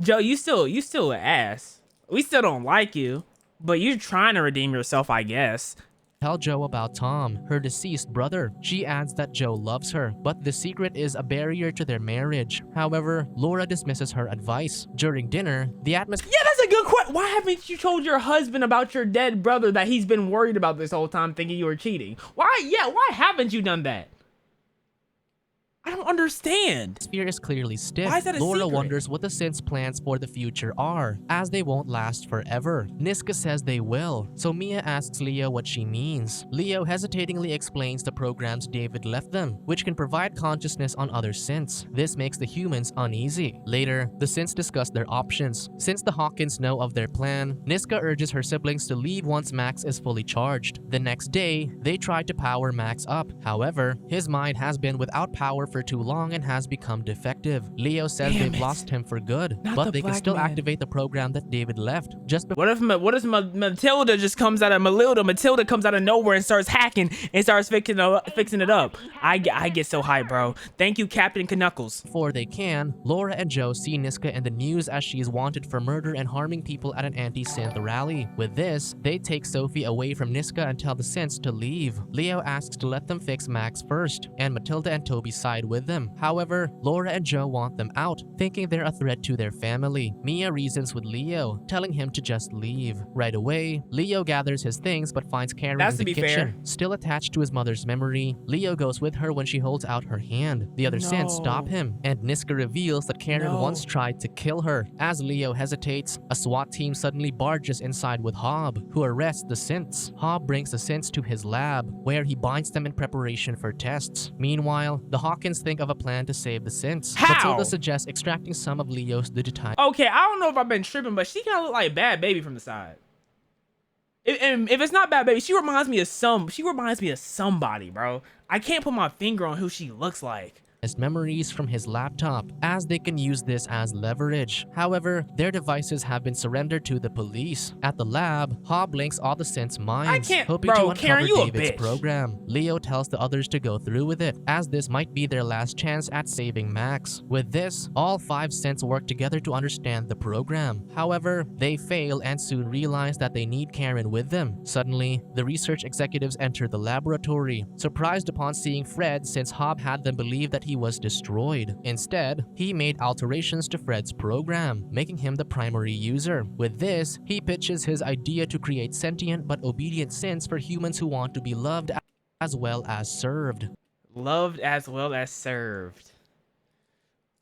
Joe, you still an ass. We still don't like you, but you're trying to redeem yourself, I guess. tell Joe about Tom, her deceased brother. She adds that Joe loves her, but the secret is a barrier to their marriage. However, Laura dismisses her advice. During dinner, the atmosphere— Yeah, that's a good question. Why haven't you told your husband about your dead brother that he's been worried about this whole time, thinking you were cheating? Why haven't you done that? I don't understand. Sphere is clearly stiff. Why is that a Laura secret? wonders what the synth's plans for the future are, as they won't last forever. Niska says they will, so Mia asks Leo what she means. Leo hesitatingly explains the programs David left them, which can provide consciousness on other synths. This makes the humans uneasy. Later, the synths discuss their options. Since the Hawkins know of their plan, Niska urges her siblings to leave once Max is fully charged. The next day, they try to power Max up. However, his mind has been without power for too long and has become defective. Leo says they've lost him for good, but they can still activate the program that David left. Just before— What if Matilda just comes out of Matilda comes out of nowhere and starts hacking and starts fixing it up? I get so hyped, bro. Thank you, Captain Knuckles. Before they can, Laura and Joe see Niska in the news as she is wanted for murder and harming people at an anti-synth rally. With this, they take Sophie away from Niska and tell the synths to leave. Leo asks to let them fix Max first, and Matilda and Toby side with them. However, Laura and Joe want them out, thinking they're a threat to their family. Mia reasons with Leo, telling him to just leave. Right away, Leo gathers his things but finds Karen in the kitchen, still attached to his mother's memory. Leo goes with her when she holds out her hand. The other synths stop him, and Niska reveals that Karen once tried to kill her. As Leo hesitates, a SWAT team suddenly barges inside with Hob, who arrests the synths. Hob brings the synths to his lab, where he binds them in preparation for tests. Meanwhile, the Hawkins think of a plan to save the synths. How? Matilda suggests extracting some of Leo's digitized— Okay, I don't know if I've been tripping, but she kind of look like Bad Baby from the side. If it's not Bad Baby, she reminds me of somebody, bro. I can't put my finger on who she looks like. memories from his laptop, as they can use this as leverage. However, their devices have been surrendered to the police. At the lab, Hobb links all the synth's minds, hoping to uncover Karen, you a David's bitch. program. Leo tells the others to go through with it, as this might be their last chance at saving Max. With this, all 5 synths work together to understand the program. However, they fail and soon realize that they need Karen with them. Suddenly, the research executives enter the laboratory, surprised upon seeing Fred since Hobb had them believe that he was destroyed. Instead, he made alterations to Fred's program, making him the primary user. With this, he pitches his idea to create sentient but obedient synths for humans who want to be loved as well as served. Loved as well as served.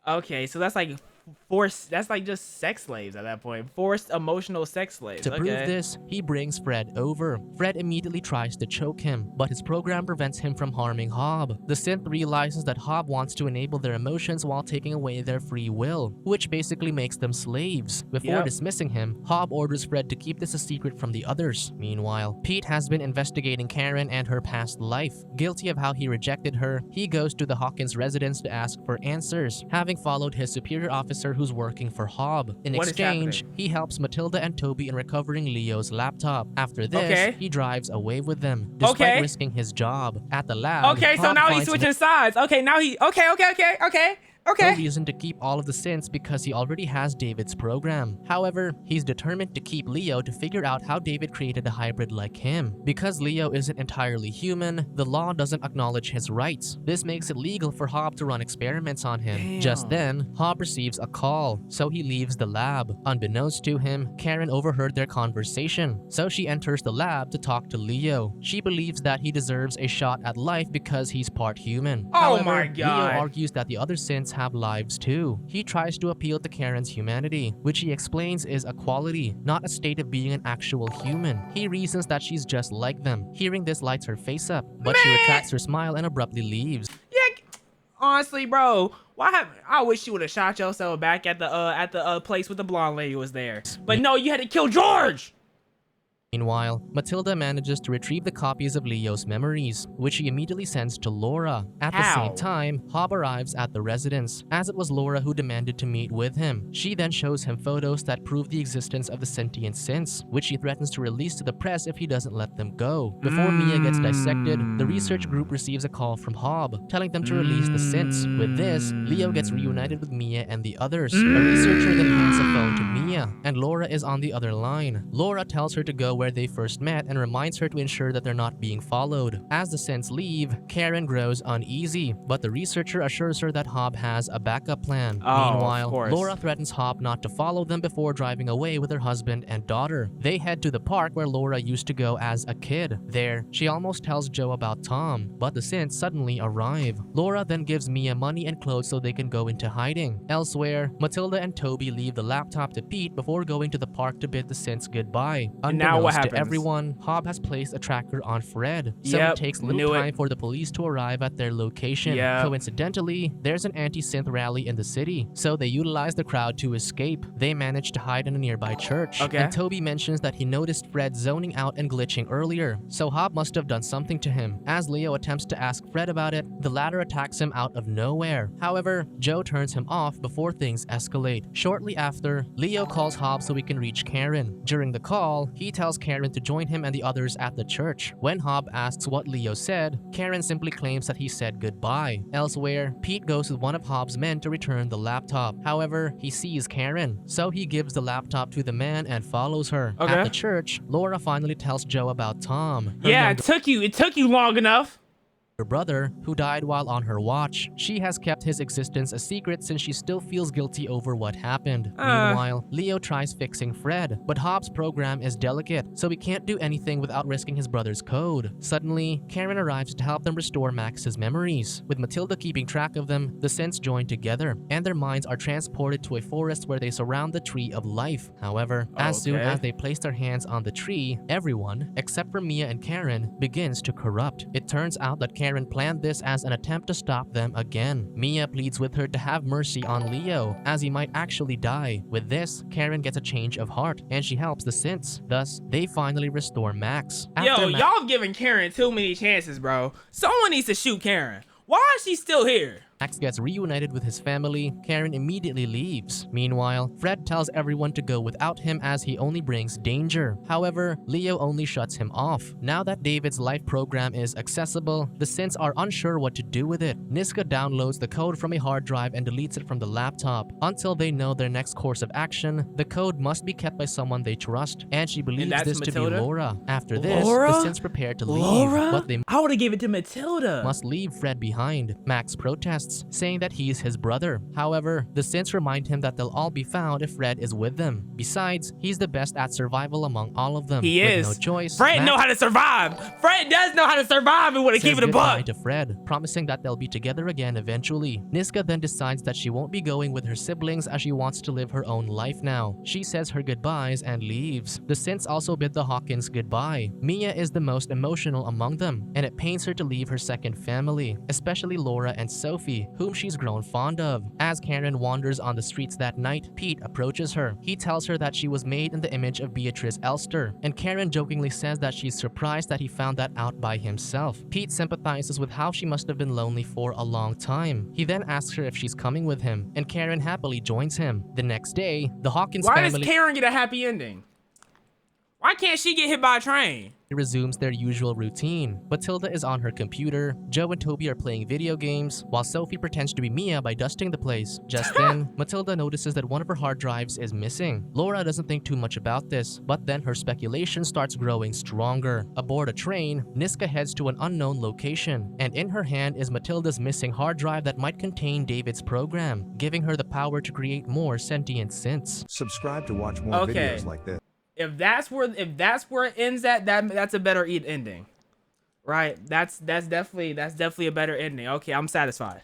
Okay, so that's like forced. That's like just sex slaves at that point. Forced emotional sex slaves. To prove this, he brings Fred over. Fred immediately tries to choke him, but his program prevents him from harming Hobb. The synth realizes that Hobb wants to enable their emotions while taking away their free will, which basically makes them slaves. Before dismissing him, Hobb orders Fred to keep this a secret from the others. Meanwhile, Pete has been investigating Karen and her past life. Guilty of how he rejected her, he goes to the Hawkins residence to ask for answers, having followed his superior officer who's working for Hobb. In exchange, he helps Matilda and Toby in recovering Leo's laptop. After this, he drives away with them, despite risking his job. At the lab, so Hobb now he's finds switching sides. Okay, now he, okay. no reason to keep all of the synths because he already has David's program. However, he's determined to keep Leo to figure out how David created a hybrid like him. Because Leo isn't entirely human, the law doesn't acknowledge his rights. This makes it legal for Hobb to run experiments on him. Just then, Hobb receives a call, so he leaves the lab. Unbeknownst to him, Karen overheard their conversation, so she enters the lab to talk to Leo. She believes that he deserves a shot at life because he's part human. However, my God. Leo argues that the other synths have lives too. He tries to appeal to Karen's humanity, which he explains is a quality, not a state of being an actual human. He reasons that she's just like them. Hearing this lights her face up, but she retracts her smile and abruptly leaves. Yeah, honestly, bro, I wish you would have shot yourself back at the place with the blonde lady was there. But no, you had to kill George. Meanwhile, Matilda manages to retrieve the copies of Leo's memories, which she immediately sends to Laura. At the same time, Hobb arrives at the residence, as it was Laura who demanded to meet with him. She then shows him photos that prove the existence of the sentient synths, which she threatens to release to the press if he doesn't let them go. Before Mia gets dissected, the research group receives a call from Hobb, telling them to release the synths. With this, Leo gets reunited with Mia and the others. A researcher then hands a phone to Mia, and Laura is on the other line. Laura tells her to go where they first met and reminds her to ensure that they're not being followed. As the synths leave, Karen grows uneasy, but the researcher assures her that Hobb has a backup plan. Meanwhile, Laura threatens Hobb not to follow them before driving away with her husband and daughter. They head to the park where Laura used to go as a kid. There, she almost tells Joe about Tom, but the synths suddenly arrive. Laura then gives Mia money and clothes so they can go into hiding. Elsewhere, Matilda and Toby leave the laptop to Pete before going to the park to bid the synths goodbye. And now what happens? To everyone, Hobb has placed a tracker on Fred, so it takes little time for the police to arrive at their location. Coincidentally, there's an anti-synth rally in the city, so they utilize the crowd to escape. They manage to hide in a nearby church, and Toby mentions that he noticed Fred zoning out and glitching earlier, so Hobb must have done something to him. As Leo attempts to ask Fred about it, the latter attacks him out of nowhere. However, Joe turns him off before things escalate. Shortly after, Leo calls Hobb so he can reach Karen. During the call, he tells Karen to join him and the others at the church. When Hobb asks what Leo said, Karen simply claims that he said goodbye. Elsewhere, Pete goes with one of Hobb's men to return the laptop. However, he sees Karen, so he gives the laptop to the man and follows her. At the church, Laura finally tells Joe about Tom. It took you long enough. Her brother, who died while on her watch. She has kept his existence a secret since she still feels guilty over what happened. Meanwhile, Leo tries fixing Fred, but Hobb's program is delicate, so he can't do anything without risking his brother's code. Suddenly, Karen arrives to help them restore Max's memories. With Matilda keeping track of them, the synths join together, and their minds are transported to a forest where they surround the Tree of Life. However, as soon as they place their hands on the tree, everyone, except for Mia and Karen, begins to corrupt. It turns out that Karen planned this as an attempt to stop them again. Mia pleads with her to have mercy on Leo, as he might actually die. With this, Karen gets a change of heart, and she helps the synths. Thus, they finally restore Max. Y'all giving Karen too many chances, bro. Someone needs to shoot Karen. Why is she still here? Max gets reunited with his family. Karen immediately leaves. Meanwhile, Fred tells everyone to go without him as he only brings danger. However, Leo only shuts him off. Now that David's life program is accessible, the synths are unsure what to do with it. Niska downloads the code from a hard drive and deletes it from the laptop. Until they know their next course of action, the code must be kept by someone they trust, and she believes this Matilda? to be Laura. After this, Laura? the synths prepare to Laura? leave, but they I would have gave it to Matilda. must leave Fred behind. Max protests, saying that he's his brother. However, the synths remind him that they'll all be found if Fred is with them. Besides, he's the best at survival among all of them. He With is. no choice, Fred Max know how to survive. Fred does know how to survive and would have says keep it a goodbye buck. to Fred, promising that they'll be together again eventually. Niska then decides that she won't be going with her siblings as she wants to live her own life now. She says her goodbyes and leaves. The synths also bid the Hawkins goodbye. Mia is the most emotional among them, and it pains her to leave her second family, especially Laura and Sophie, whom she's grown fond of. As Karen wanders on the streets that night, Pete approaches her. He tells her that she was made in the image of Beatrice Elster, and Karen jokingly says that she's surprised that he found that out by himself. Pete sympathizes with how she must have been lonely for a long time. He then asks her if she's coming with him, and Karen happily joins him. The next day, the Hawkins Why family does Karen get a happy ending? Why can't she get hit by a train? resumes their usual routine. Matilda is on her computer, Joe and Toby are playing video games, while Sophie pretends to be Mia by dusting the place. Just then, Matilda notices that one of her hard drives is missing. Laura doesn't think too much about this, but then her speculation starts growing stronger. Aboard a train, Niska heads to an unknown location, and in her hand is Matilda's missing hard drive that might contain David's program, giving her the power to create more sentient synths. Subscribe to watch more Okay. videos like this. If that's where it ends at, that's a better ending, right? That's definitely a better ending. Okay, I'm satisfied.